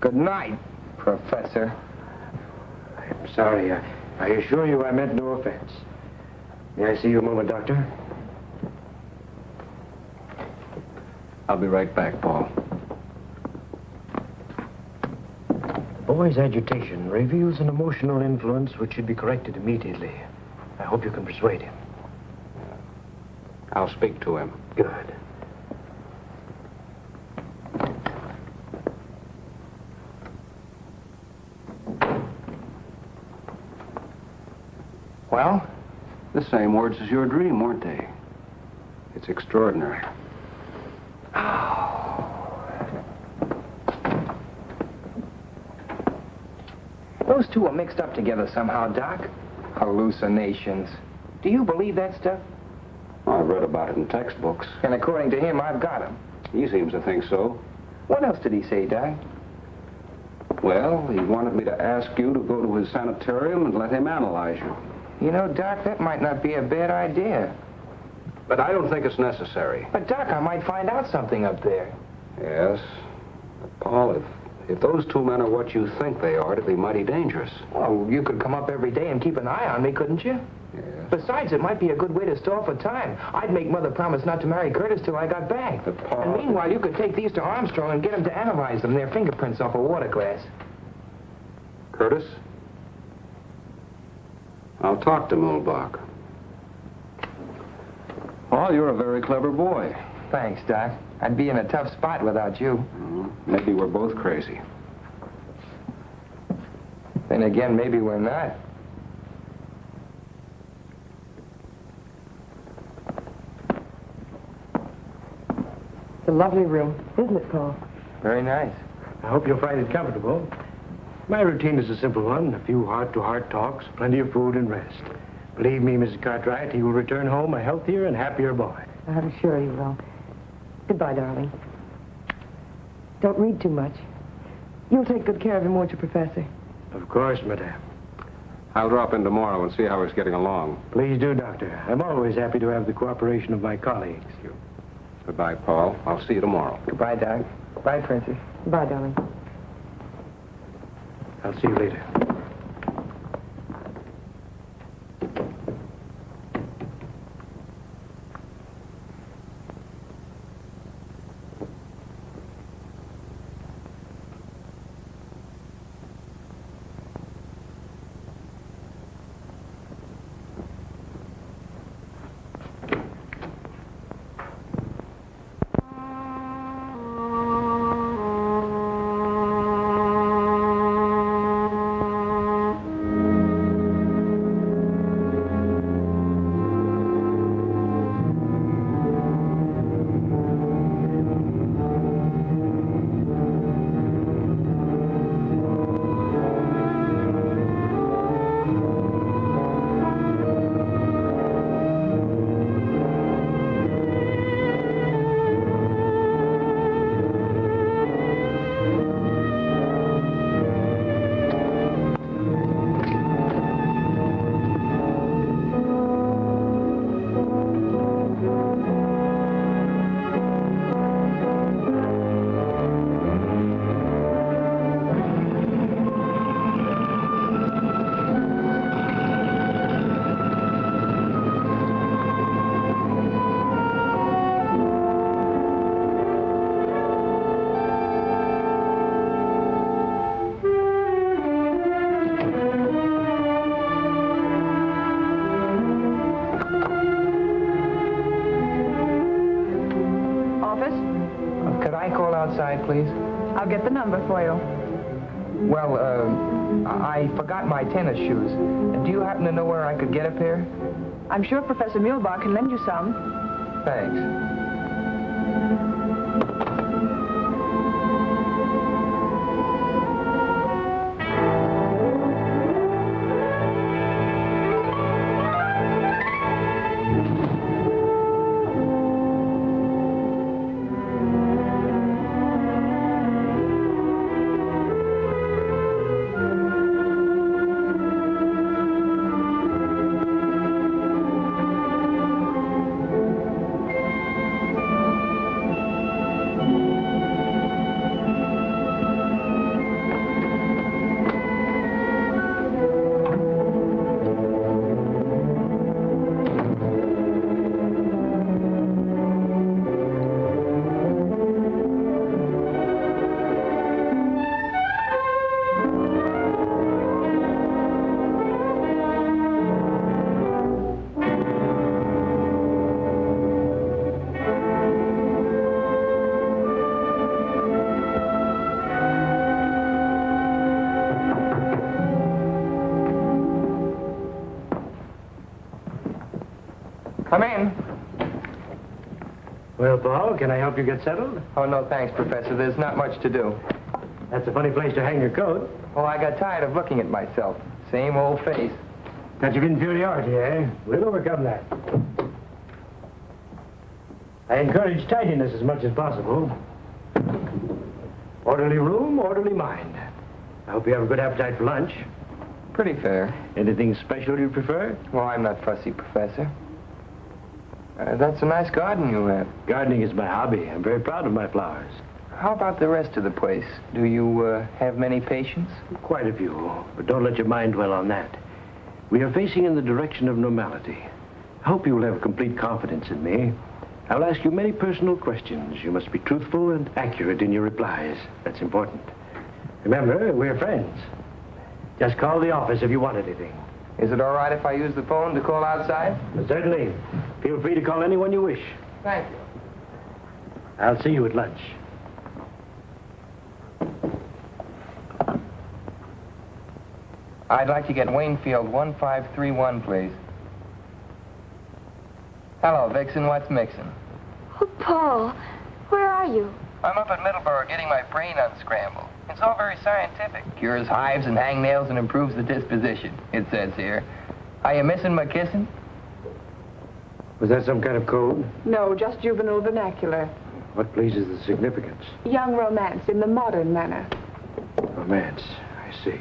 Good night, Professor. I'm sorry. I assure you I meant no offense. May I see you a moment, Doctor? I'll be right back, Paul. The boy's agitation reveals an emotional influence which should be corrected immediately. I hope you can persuade him. I'll speak to him. Good. Well? The same words as your dream, weren't they? It's extraordinary. Those two are mixed up together somehow, Doc. Hallucinations. Do you believe that stuff? I've read about it in textbooks. And according to him, I've got him. He seems to think so. What else did he say, Doc? Well, he wanted me to ask you to go to his sanitarium and let him analyze you. You know, Doc, that might not be a bad idea. But I don't think it's necessary. But, Doc, I might find out something up there. Yes. But, Paul, if those two men are what you think they are, it'd be mighty dangerous. Well, you could come up every day and keep an eye on me, couldn't you? Yes. Besides, it might be a good way to stall for time. I'd make Mother promise not to marry Curtis till I got back. But, Paul... And meanwhile, you could take these to Armstrong and get him to analyze them, their fingerprints off a water glass. Curtis? I'll talk to Mulbach. Paul, you're a very clever boy. Thanks, Doc. I'd be in a tough spot without you. Maybe we're both crazy. Then again, maybe we're not. It's a lovely room, isn't it, Paul? Very nice. I hope you'll find it comfortable. My routine is a simple one. A few heart-to-heart talks, plenty of food and rest. Believe me, Mrs. Cartwright, he will return home a healthier and happier boy. I'm sure you will. Goodbye, darling. Don't read too much. You'll take good care of him, won't you, Professor? Of course, madame. I'll drop in tomorrow and see how he's getting along. Please do, Doctor. I'm always happy to have the cooperation of my colleagues. Goodbye, Paul. I'll see you tomorrow. Goodbye, Doc. Bye, Princess. Goodbye, darling. I'll see you later. Outside, please. I'll get the number for you. Well, I forgot my tennis shoes. Do you happen to know where I could get a pair? I'm sure Professor Mulbach can lend you some. Thanks. Come in. Well, Paul, can I help you get settled? Oh, no, thanks, Professor. There's not much to do. That's a funny place to hang your coat. Oh, I got tired of looking at myself. Same old face. Touch of inferiority, eh? We'll overcome that. I encourage tidiness as much as possible. Orderly room, orderly mind. I hope you have a good appetite for lunch. Pretty fair. Anything special you prefer? Well, I'm not fussy, Professor. That's a nice garden you have. Gardening is my hobby. I'm very proud of my flowers. How about the rest of the place? Do you have many patients? Quite a few, but don't let your mind dwell on that. We are facing in the direction of normality. I hope you will have complete confidence in me. I will ask you many personal questions. You must be truthful and accurate in your replies. That's important. Remember, we're friends. Just call the office if you want anything. Is it all right if I use the phone to call outside? Certainly. Feel free to call anyone you wish. Thank you. I'll see you at lunch. I'd like to get Waynfield 1531, please. Hello, Vixen. What's mixin'? Oh, Paul, where are you? I'm up at Middleborough getting my brain unscrambled. It's all very scientific. Cures hives and hangnails and improves the disposition, it says here. Are you missing my kissing? Was that some kind of code? No, just juvenile vernacular. What pleases the significance? Young romance in the modern manner. Romance. I see.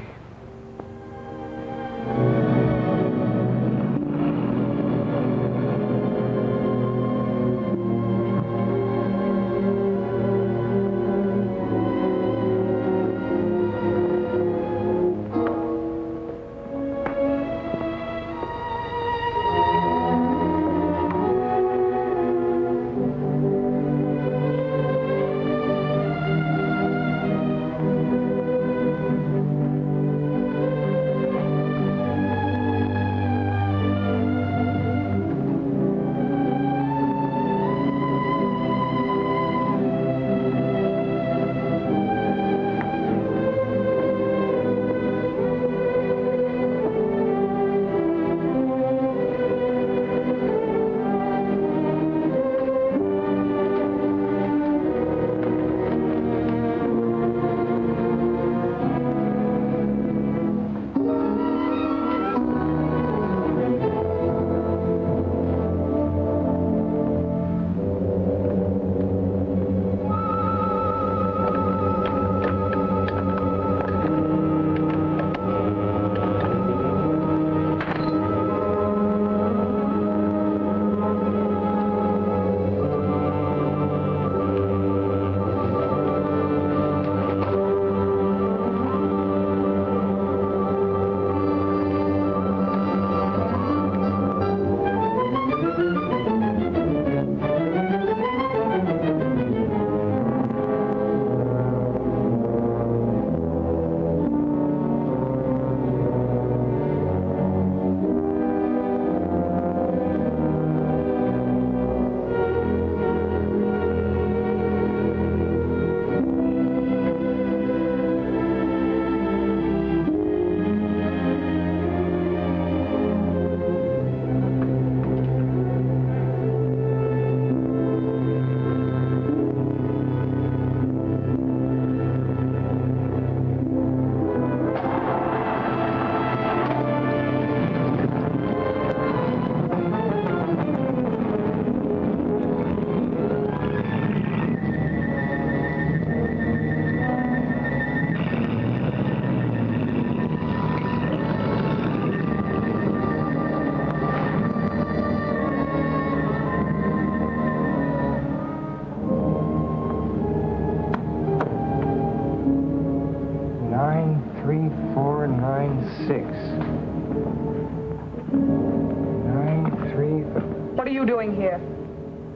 What are you doing here?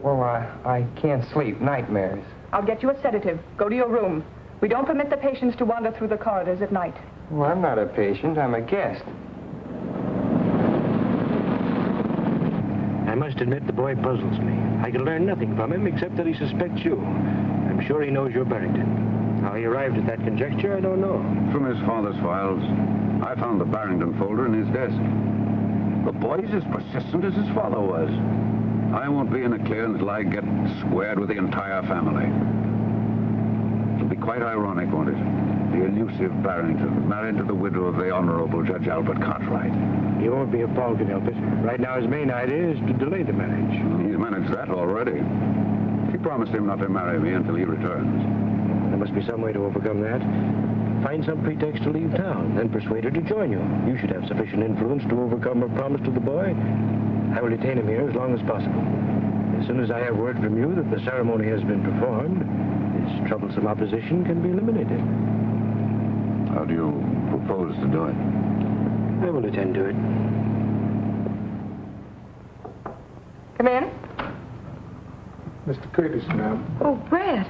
Well, I can't sleep. Nightmares. I'll get you a sedative. Go to your room. We don't permit the patients to wander through the corridors at night. Well, I'm not a patient. I'm a guest. I must admit the boy puzzles me. I can learn nothing from him except that he suspects you. I'm sure he knows you're Barrington. How he arrived at that conjecture, I don't know. From his father's files, I found the Barrington folder in his desk. The boy's as persistent as his father was. I won't be in the clear until I get squared with the entire family. It'll be quite ironic, won't it? The elusive Barrington, married to the widow of the Honorable Judge Albert Cartwright. He won't be if Paul can help it. Right now, his main idea is to delay the marriage. He's managed that already. She promised him not to marry me until he returns. There must be some way to overcome that. Find some pretext to leave town, then persuade her to join you. You should have sufficient influence to overcome her promise to the boy. I will detain him here as long as possible. As soon as I have word from you that the ceremony has been performed, this troublesome opposition can be eliminated. How do you propose to do it? I will attend to it. Come in. Mr. Curtis, ma'am. Oh, Brett.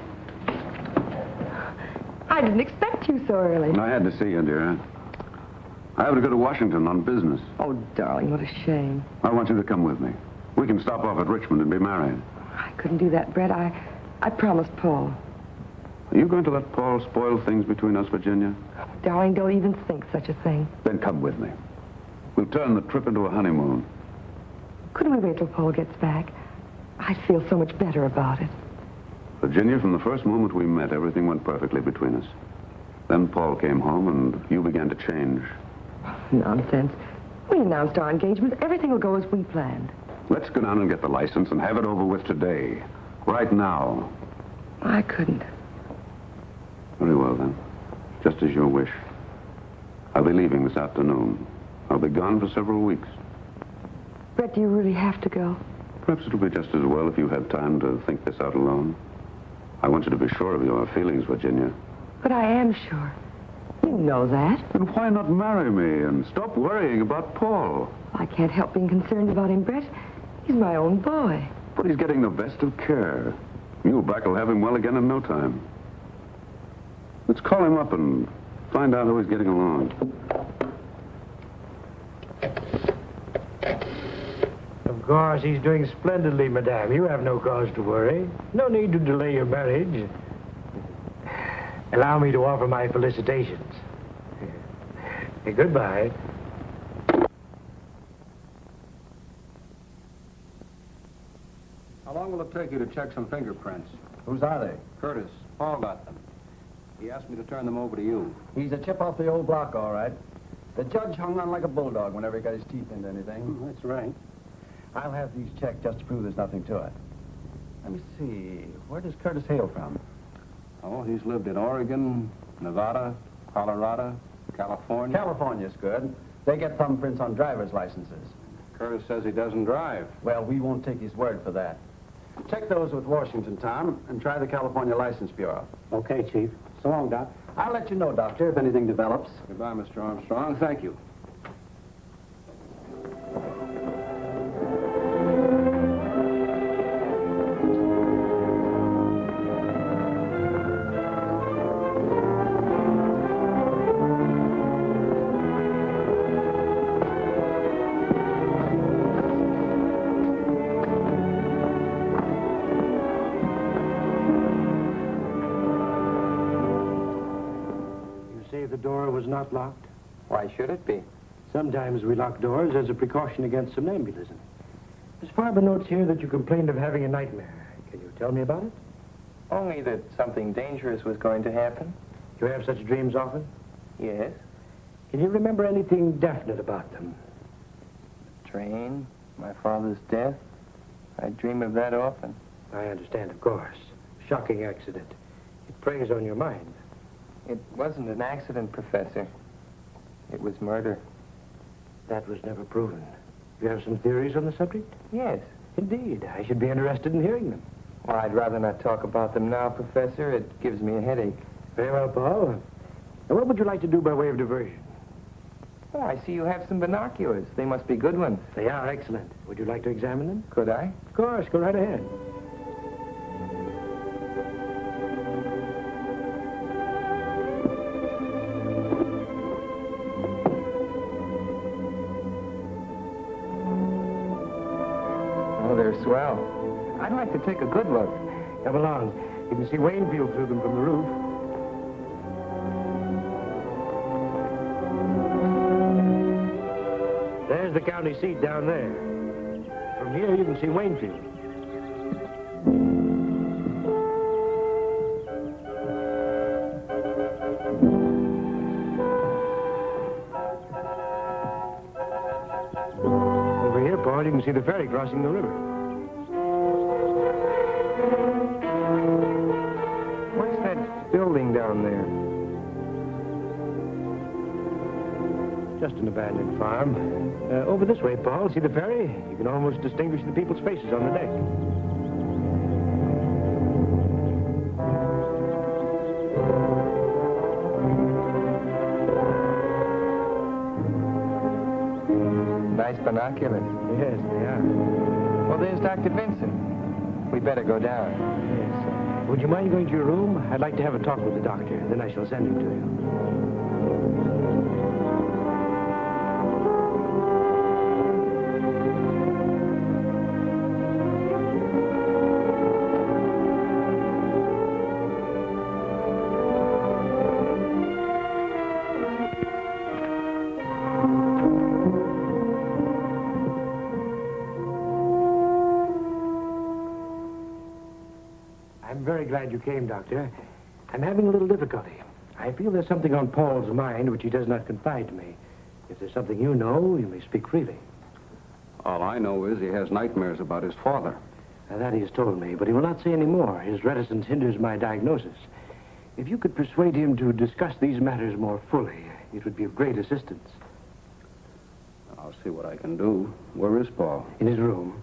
I didn't expect you so early. I had to see you, dear. I have to go to Washington on business. Oh, darling, what a shame. I want you to come with me. We can stop off at Richmond and be married. I couldn't do that, Brett. I promised Paul. Are you going to let Paul spoil things between us, Virginia? Darling, don't even think such a thing. Then come with me. We'll turn the trip into a honeymoon. Couldn't we wait till Paul gets back? I'd feel so much better about it. Virginia, from the first moment we met, everything went perfectly between us. Then Paul came home, and you began to change. Nonsense. We announced our engagement. Everything will go as we planned. Let's go down and get the license and have it over with today. Right now. I couldn't. Very well, then. Just as you wish. I'll be leaving this afternoon. I'll be gone for several weeks. Brett, do you really have to go? Perhaps it'll be just as well if you have time to think this out alone. I want you to be sure of your feelings, Virginia. But I am sure. You know that. Then why not marry me and stop worrying about Paul? I can't help being concerned about him, Brett. He's my own boy. But he's getting the best of care. Muleback will have him well again in no time. Let's call him up and find out how he's getting along. Of course, he's doing splendidly, madame. You have no cause to worry. No need to delay your marriage. Allow me to offer my felicitations. Goodbye. How long will it take you to check some fingerprints? Whose are they? Curtis, Paul got them. He asked me to turn them over to you. He's a chip off the old block, all right. The judge hung on like a bulldog whenever he got his teeth into anything. That's right. I'll have these checked just to prove there's nothing to it. Let me see. Where does Curtis hail from? Oh, he's lived in Oregon, Nevada, Colorado, California. California's good. They get thumbprints on driver's licenses. Curtis says he doesn't drive. Well, we won't take his word for that. Check those with Washington, Tom, and try the California License Bureau. Okay, Chief. So long, Doc. I'll let you know, Doctor, if anything develops. Goodbye, Mr. Armstrong. Thank you. The door was not locked. Why should it be? Sometimes we lock doors as a precaution against somnambulism. Miss Farber notes here that you complained of having a nightmare. Can you tell me about it? Only that something dangerous was going to happen. Do you have such dreams often? Yes. Can you remember anything definite about them? Train, my father's death. I dream of that often. I understand, of course. Shocking accident. It preys on your mind. It wasn't an accident, Professor. It was murder. That was never proven. You have some theories on the subject? Yes. Indeed. I should be interested in hearing them. Well, I'd rather not talk about them now, Professor. It gives me a headache. Very well, Paul. Now, what would you like to do by way of diversion? Oh, I see you have some binoculars. They must be good ones. They are excellent. Would you like to examine them? Could I? Of course. Go right ahead. Oh, they're swell. I'd like to take a good look. Come along. You can see Waynfield through them from the roof. There's the county seat down there. From here, you can see Waynfield. you can see the ferry crossing the river. What's that building down there? Just an abandoned farm. Over this way, Paul. See the ferry? You can almost distinguish the people's faces on the deck. Nice binoculars. Yes, they are. Well, there's Dr. Vincent. We better go down. Yes. Would you mind going to your room? I'd like to have a talk with the doctor. Then I shall send him to you. I'm very glad you came, Doctor. I'm having a little difficulty. I feel there's something on Paul's mind which he does not confide to me. If there's something you know, you may speak freely. All I know is he has nightmares about his father. Now, that he has told me, but he will not say any more. His reticence hinders my diagnosis. If you could persuade him to discuss these matters more fully, it would be of great assistance. I'll see what I can do. Where is Paul? In his room.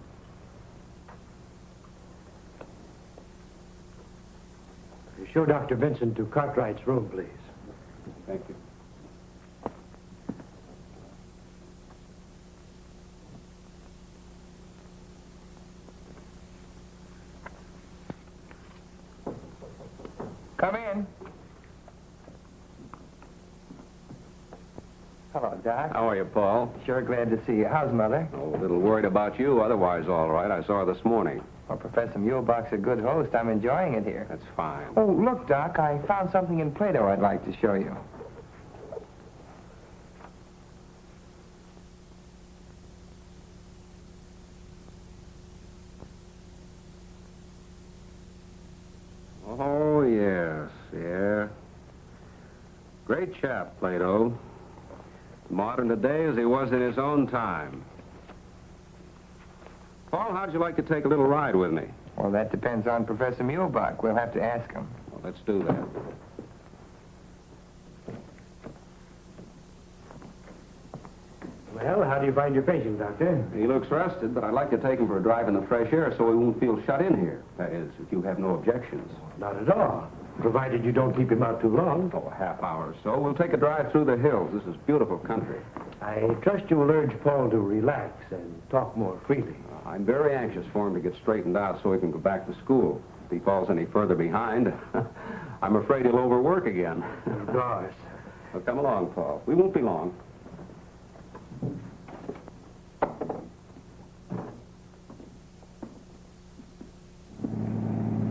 Show Dr. Vincent to Cartwright's room, please. Thank you. Come in. Hello, Doc. How are you, Paul? Sure glad to see you. How's Mother? Oh, a little worried about you. Otherwise, all right. I saw her this morning. Well, Professor Muehlbach's a good host. I'm enjoying it here. That's fine. Oh, look, Doc, I found something in Plato I'd like to show you. Oh, yes, yeah. Great chap, Plato. Modern today as he was in his own time. Paul, how'd you like to take a little ride with me? Well, that depends on Professor Muehlbach. We'll have to ask him. Well, let's do that. Well, how do you find your patient, Doctor? He looks rested, but I'd like to take him for a drive in the fresh air so he won't feel shut in here. That is, if you have no objections. Not at all. Provided you don't keep him out too long. Oh, a half hour or so. We'll take a drive through the hills. This is beautiful country. I trust you will urge Paul to relax and talk more freely. I'm very anxious for him to get straightened out so he can go back to school. If he falls any further behind, I'm afraid he'll overwork again. Of course. Well, come along, Paul. We won't be long.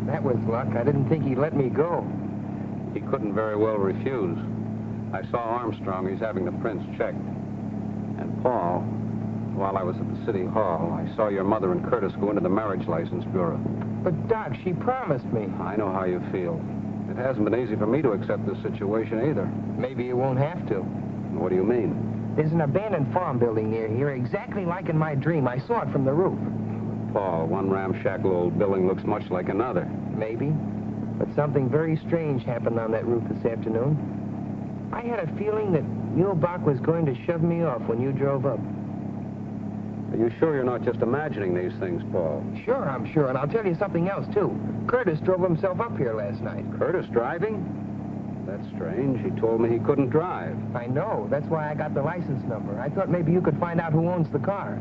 That was luck. I didn't think he'd let me go. He couldn't very well refuse. I saw Armstrong. He's having the prints checked. And Paul, while I was at the city hall, I saw your mother and Curtis go into the marriage license bureau. But, Doc, she promised me. I know how you feel. It hasn't been easy for me to accept this situation either. Maybe you won't have to. What do you mean? There's an abandoned farm building near here, exactly like in my dream. I saw it from the roof. Paul, one ramshackle old building looks much like another. Maybe. But something very strange happened on that roof this afternoon. I had a feeling that Muehlbach was going to shove me off when you drove up. Are you sure you're not just imagining these things, Paul? Sure, I'm sure. And I'll tell you something else, too. Curtis drove himself up here last night. Curtis driving? That's strange. He told me he couldn't drive. I know. That's why I got the license number. I thought maybe you could find out who owns the car.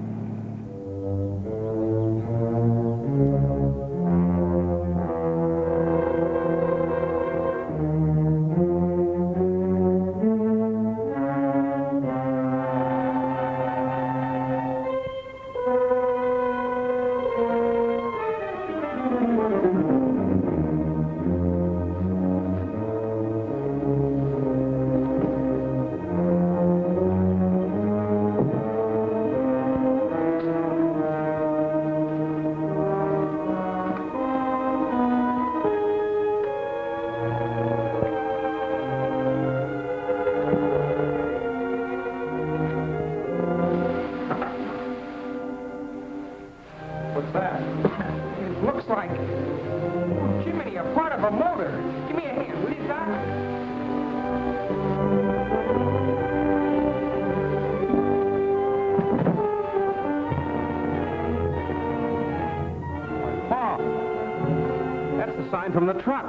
sign from the truck.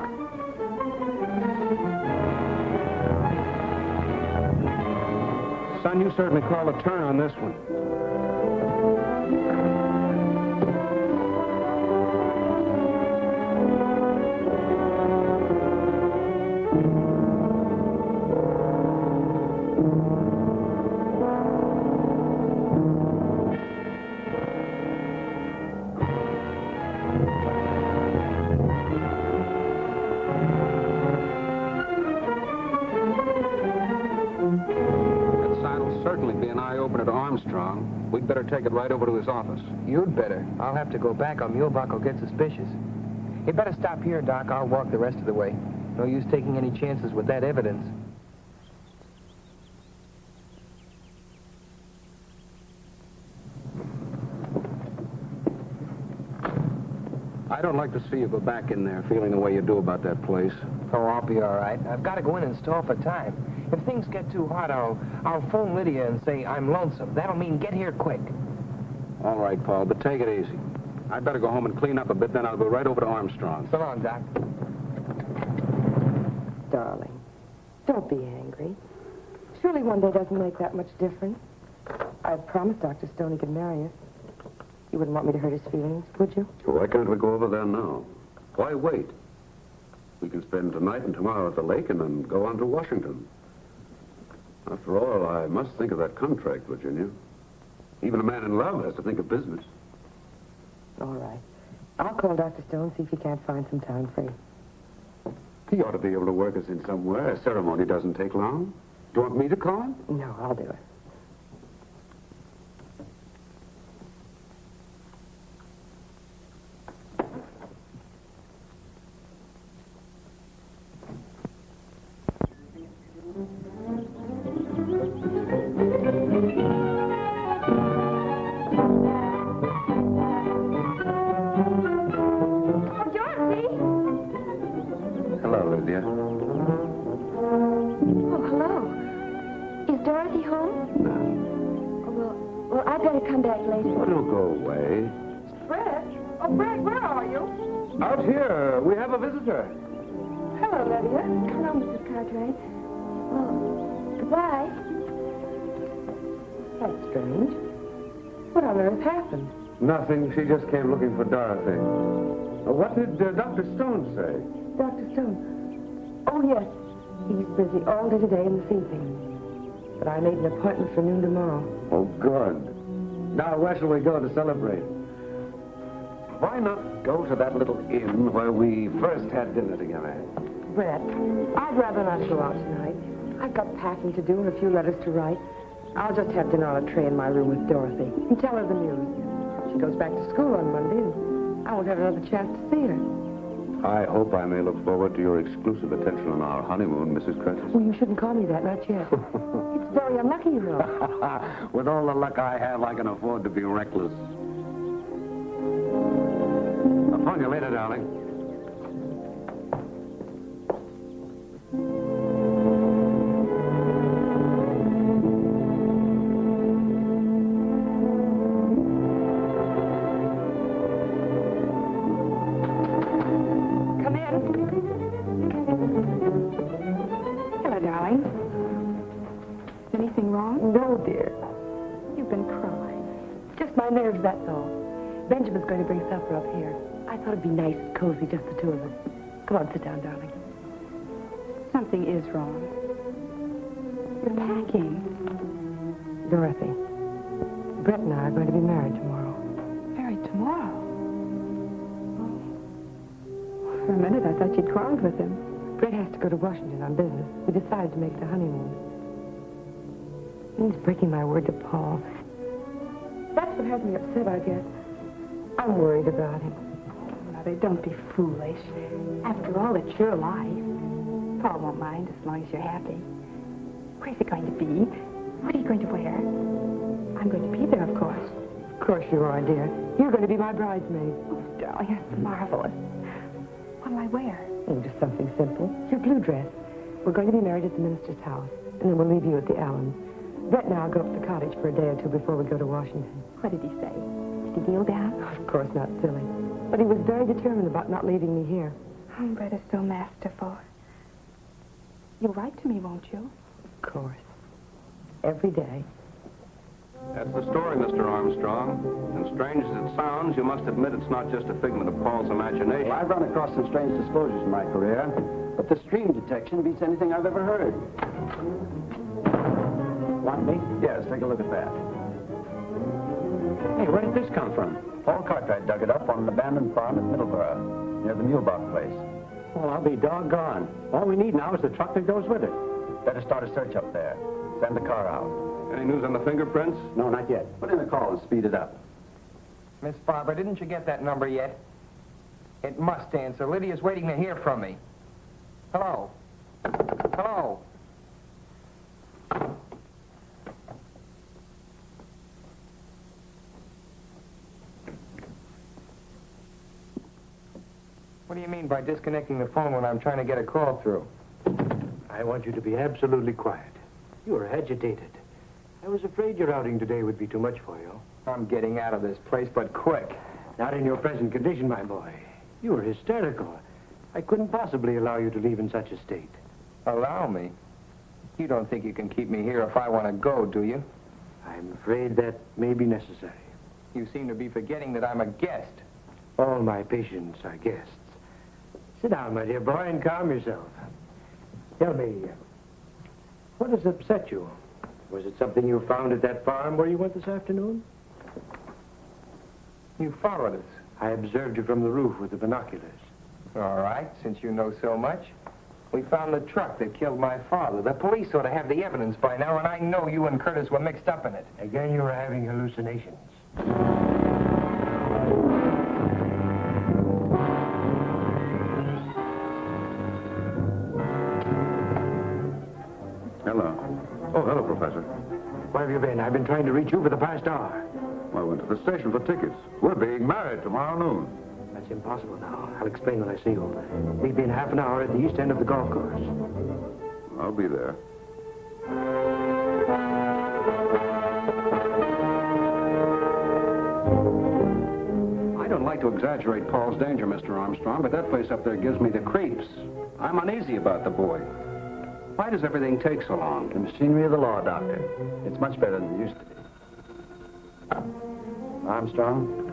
Son, you certainly called a turn on this one. We'd better take it right over to his office. You'd better. I'll have to go back or Mulebuck will get suspicious. You'd better stop here, Doc. I'll walk the rest of the way. No use taking any chances with that evidence. I don't like to see you go back in there feeling the way you do about that place. Oh, I'll be all right. I've got to go in and stall for time. If things get too hot, I'll phone Lydia and say I'm lonesome. That'll mean get here quick. All right, Paul, but take it easy. I'd better go home and clean up a bit, then I'll go right over to Armstrong's. So long, Doc. Darling, don't be angry. Surely one day doesn't make that much difference. I've promised Dr. Stone he could marry us. You wouldn't want me to hurt his feelings, would you? Why can't we go over there now? Why wait? We can spend tonight and tomorrow at the lake and then go on to Washington. After all, I must think of that contract, Virginia. Even a man in love has to think of business. All right. I'll call Dr. Stone, see if he can't find some time free. He ought to be able to work us in somewhere. A ceremony doesn't take long. Do you want me to call him? No, I'll do it. Out here. We have a visitor. Hello, Lydia. Hello, Mrs. Cartwright. Well, goodbye. That's strange. What on earth happened? Nothing. She just came looking for Dorothy. What did Dr. Stone say? Dr. Stone? Oh, yes. He's busy all day today and this evening. But I made an appointment for noon tomorrow. Oh, good. Now, where shall we go to celebrate? Why not go to that little inn where we first had dinner together? Brett, I'd rather not go out tonight. I've got packing to do and a few letters to write. I'll just have dinner on a tray in my room with Dorothy and tell her the news. She goes back to school on Monday, and I won't have another chance to see her. I hope I may look forward to your exclusive attention on our honeymoon, Mrs. Curtis. Well, you shouldn't call me that, not yet. It's very unlucky, you know. With all the luck I have, I can afford to be reckless. I'll phone you later, darling. Come in. Hello, darling. Is anything wrong? No, dear. You've been crying. Just my nerves, that's all. Benjamin's going to bring supper up here. I thought it'd be nice and cozy, just the two of us. Come on, sit down, darling. Something is wrong. You're packing. Dorothy, Brett and I are going to be married tomorrow. Married tomorrow? Oh. For a minute, I thought you'd quarreled with him. Brett has to go to Washington on business. We decided to make it a honeymoon. He's breaking my word to Paul. That's what has me upset, I guess. I'm worried about him. Mother, don't be foolish. After all, it's your life. Paul won't mind as long as you're happy. Where's it going to be? What are you going to wear? I'm going to be there, of course. Of course you are, dear. You're going to be my bridesmaid. Oh, darling, that's marvelous. What'll I wear? Oh, just something simple. Your blue dress. We're going to be married at the minister's house, and then we'll leave you at the Allens. Brett and I'll go up to the cottage for a day or two before we go to Washington. What did he say? Did he kneel down? Of course not, silly. But he was very determined about not leaving me here. Oh, Brett is so masterful. You'll write to me, won't you? Of course. Every day. That's the story, Mr. Armstrong. And strange as it sounds, you must admit it's not just a figment of Paul's imagination. Well, I've run across some strange disclosures in my career, but the stream detection beats anything I've ever heard. Want me? Yes, take a look at that. Hey, where did this come from? Paul Cartwright dug it up on an abandoned farm at Middleborough, near the Mulebach place. Well, I'll be doggone. All we need now is the truck that goes with it. Better start a search up there. Send the car out. Any news on the fingerprints? No, not yet. Put in a call and speed it up. Miss Farber, didn't you get that number yet? It must answer. Lydia's waiting to hear from me. Hello? Hello? What do you mean by disconnecting the phone when I'm trying to get a call through? I want you to be absolutely quiet. You are agitated. I was afraid your outing today would be too much for you. I'm getting out of this place, but quick. Not in your present condition, my boy. You are hysterical. I couldn't possibly allow you to leave in such a state. Allow me? You don't think you can keep me here if I want to go, do you? I'm afraid that may be necessary. You seem to be forgetting that I'm a guest. All my patients are guests. Sit down, my dear boy, and calm yourself. Tell me, what has upset you? Was it something you found at that farm where you went this afternoon? You followed us. I observed you from the roof with the binoculars. All right, since you know so much. We found the truck that killed my father. The police ought to have the evidence by now, and I know you and Curtis were mixed up in it. Again, you are having hallucinations. Hello. Oh, hello, Professor. Where have you been? I've been trying to reach you for the past hour. I went to the station for tickets. We're being married tomorrow noon. That's impossible now. I'll explain when I see you. Meet me in half an hour at the east end of the golf course. I'll be there. I don't like to exaggerate Paul's danger, Mr. Armstrong, but that place up there gives me the creeps. I'm uneasy about the boy. Why does everything take so long? The machinery of the law, Doctor. It's much better than it used to be. Armstrong?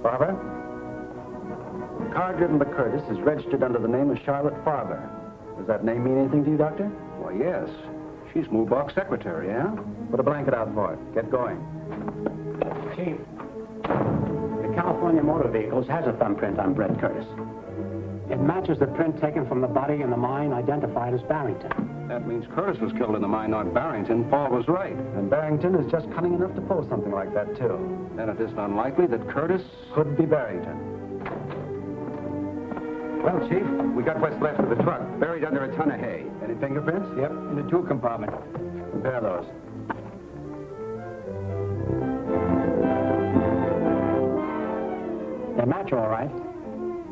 Farber? The car driven by Curtis is registered under the name of Charlotte Farber. Does that name mean anything to you, Doctor? Why, yes. She's Mulebach's secretary. Yeah? Put a blanket out for it. Get going. Chief, the California Motor Vehicles has a thumbprint on Brett Curtis. It matches the print taken from the body in the mine identified as Barrington. That means Curtis was killed in the mine, not Barrington. Paul was right. And Barrington is just cunning enough to pull something like that, too. Then it isn't unlikely that Curtis... Could be Barrington. Well, Chief, we got what's left of the truck, buried under a ton of hay. Any fingerprints? Yep, in the tool compartment. Compare those. They match all right.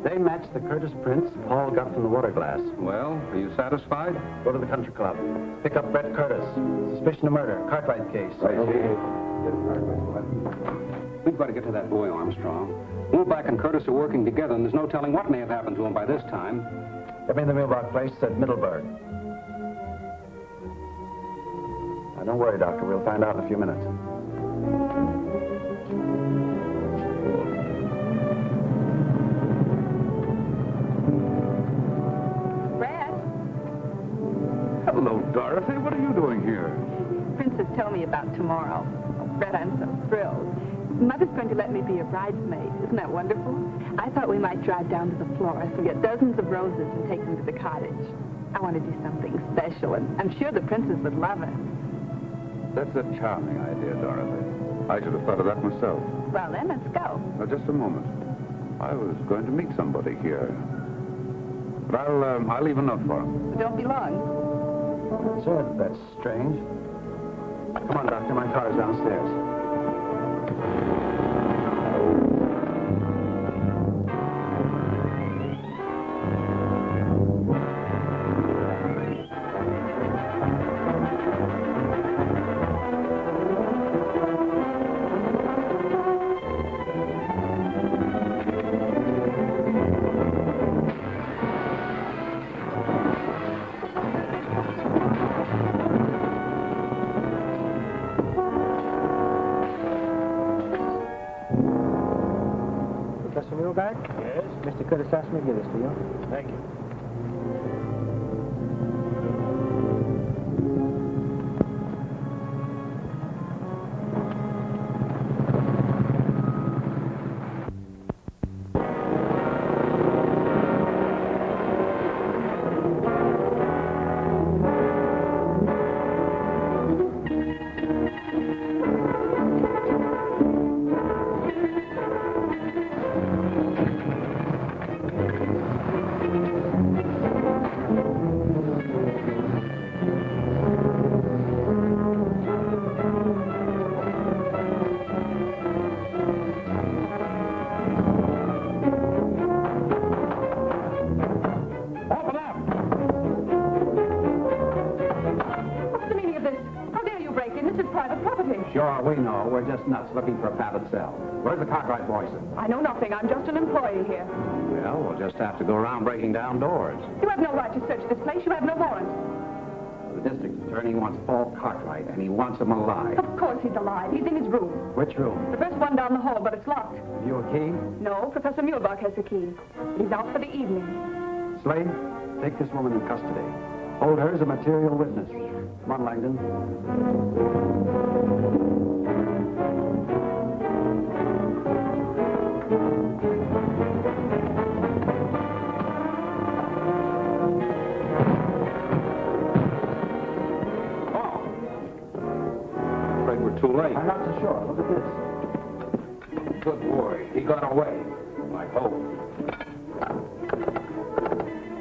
They match the Curtis prints Paul got from the water glass. Well, are you satisfied? Go to the country club. Pick up Brett Curtis. Suspicion of murder. Cartwright case. Right, We've got to get to that boy, Armstrong. Mulebach and Curtis are working together, and there's no telling what may have happened to him by this time. Get me in the Mulebach place at Middleburg. Now, don't worry, Doctor. We'll find out in a few minutes. Brad, Hello, Dorothy. What are you doing here? Princess told me about tomorrow. Oh, Brad, I'm so thrilled. Mother's going to let me be a bridesmaid. Isn't that wonderful? I thought we might drive down to the florist and get dozens of roses and take them to the cottage. I want to do something special, and I'm sure the princess would love it. That's a charming idea, Dorothy. I should have thought of that myself. Well, then, let's go. Now, just a moment. I was going to meet somebody here. But I'll leave a note for him. Don't be long. Sir, that's strange. Come on, Doctor. My car is downstairs. bill back? Yes? Mr. Curtis asked me to give this to you. Thank you. Sure, we know. We're just nuts looking for a padded cell. Where's the Cartwright boys? I know nothing. I'm just an employee here. Well, we'll just have to go around breaking down doors. You have no right to search this place. You have no warrant. The district attorney wants Paul Cartwright, and he wants him alive. Of course he's alive. He's in his room. Which room? The first one down the hall, but it's locked. Have you a key? No, Professor Muehlbach has the key. He's out for the evening. Slade, take this woman in custody. Hold her as a material witness. Come on, Langdon. Too late. I'm not so sure. Look at this. Good boy. He got away. I hope.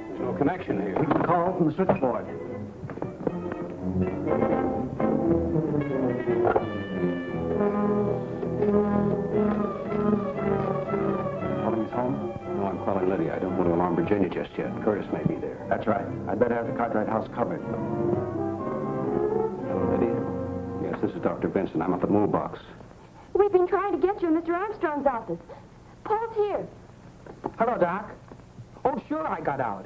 There's no connection here. We can call from the switchboard. Calling his home? No, I'm calling Lydia. I don't want to alarm Virginia just yet. Curtis may be there. That's right. I'd better have the Cartwright house covered. Hello, Lydia. Yes, this is Dr. Benson. I'm up at Muehlbach's. We've been trying to get you in Mr. Armstrong's office. Paul's here. Hello, Doc. Oh, sure I got out.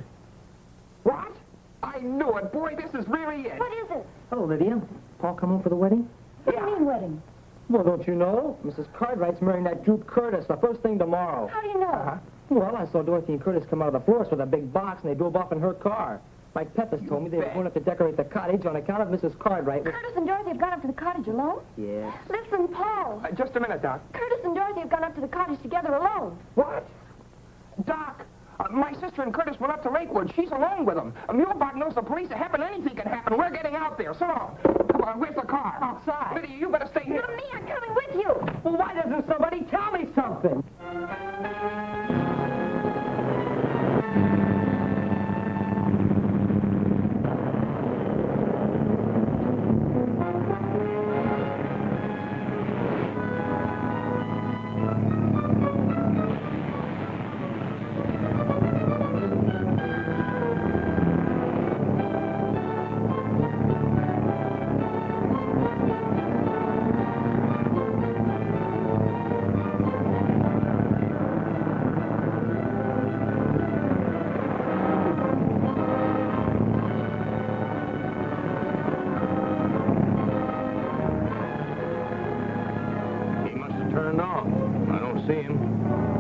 What? I knew it. Boy, this is really it. What is it? Hello, Lydia. Paul come home for the wedding? What do you mean wedding? Well, don't you know? Mrs. Cartwright's marrying that Duke Curtis the first thing tomorrow. How do you know? Uh-huh. Well, I saw Dorothy and Curtis come out of the forest with a big box, and they drove off in her car. Mike Pepys told me they were going up to decorate the cottage on account of Mrs. Cartwright. Curtis and Dorothy have gone up to the cottage alone? Yes. Listen, Paul. Just a minute, Doc. Curtis and Dorothy have gone up to the cottage together alone. What? Doc, my sister and Curtis went up to Lakewood. She's alone with them. Muehlbach knows the police are happen. Anything can happen. We're getting out there. So long. Come on, where's the car? Outside. Lydia, you better stay here. Not me. I'm coming with you. Well, why doesn't somebody tell me something?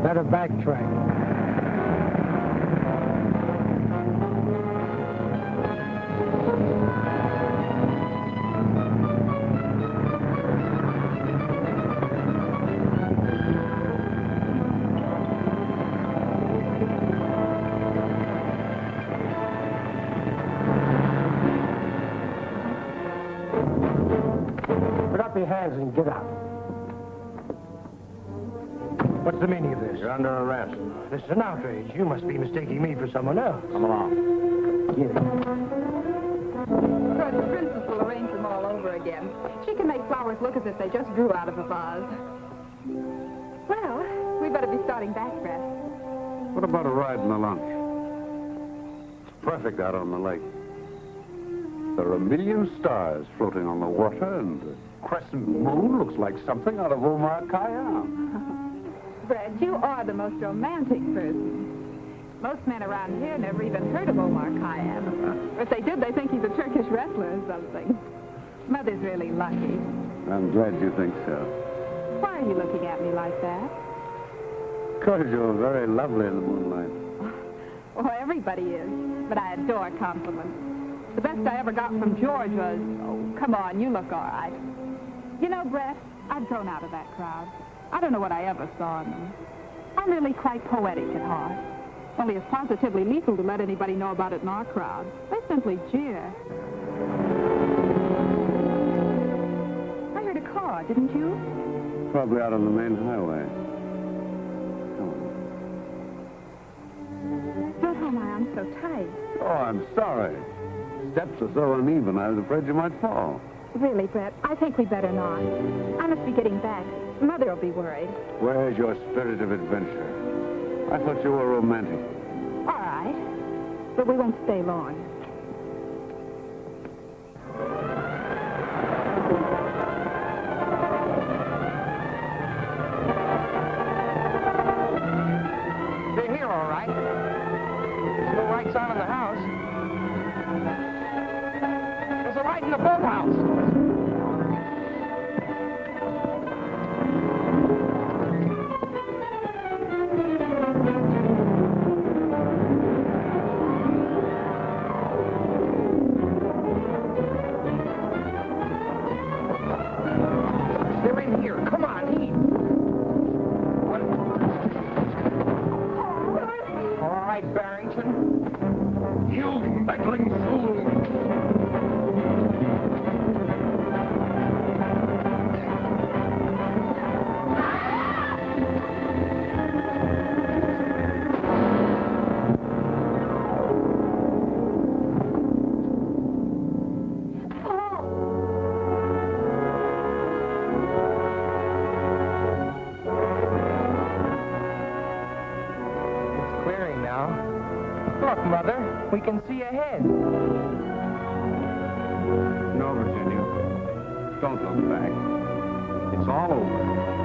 Better backtrack. Put up your hands and get out. What's the meaning of this? You're under arrest. This is an outrage. You must be mistaking me for someone else. Come along. Get it. Good, the princess will arrange them all over again. She can make flowers look as if they just grew out of a vase. Well, we better be starting back, Brett. What about a ride in the launch? It's perfect out on the lake. There are a million stars floating on the water, and the crescent moon looks like something out of Omar Khayyam. Brett, you are the most romantic person. Most men around here never even heard of Omar Khayyam. If they did, they think he's a Turkish wrestler or something. Mother's really lucky. I'm glad you think so. Why are you looking at me like that? course, you're very lovely in the moonlight. Oh, everybody is. But I adore compliments. The best I ever got from George was, oh, come on, you look all right. You know, Brett, I've grown out of that crowd. I don't know what I ever saw in them. I'm really quite poetic at heart. Only it's positively lethal to let anybody know about it in our crowd. They simply jeer. I heard a car, didn't you? Probably out on the main highway. Don't hold my arm so tight. Oh, I'm sorry. Steps are so uneven, I was afraid you might fall. Really, Brett, I think we better not. I must be getting back. Mother will be worried. Where's your spirit of adventure? I thought you were romantic. All right. But we won't stay long. They're here, all right. There's no lights on in the house. There's a light in the boathouse. They're in here. Come on, eat. All right, Barrington. You meddling fool. It's clearing now. Look, Mother, we can see ahead. No, Virginia. Don't look back. It's all over.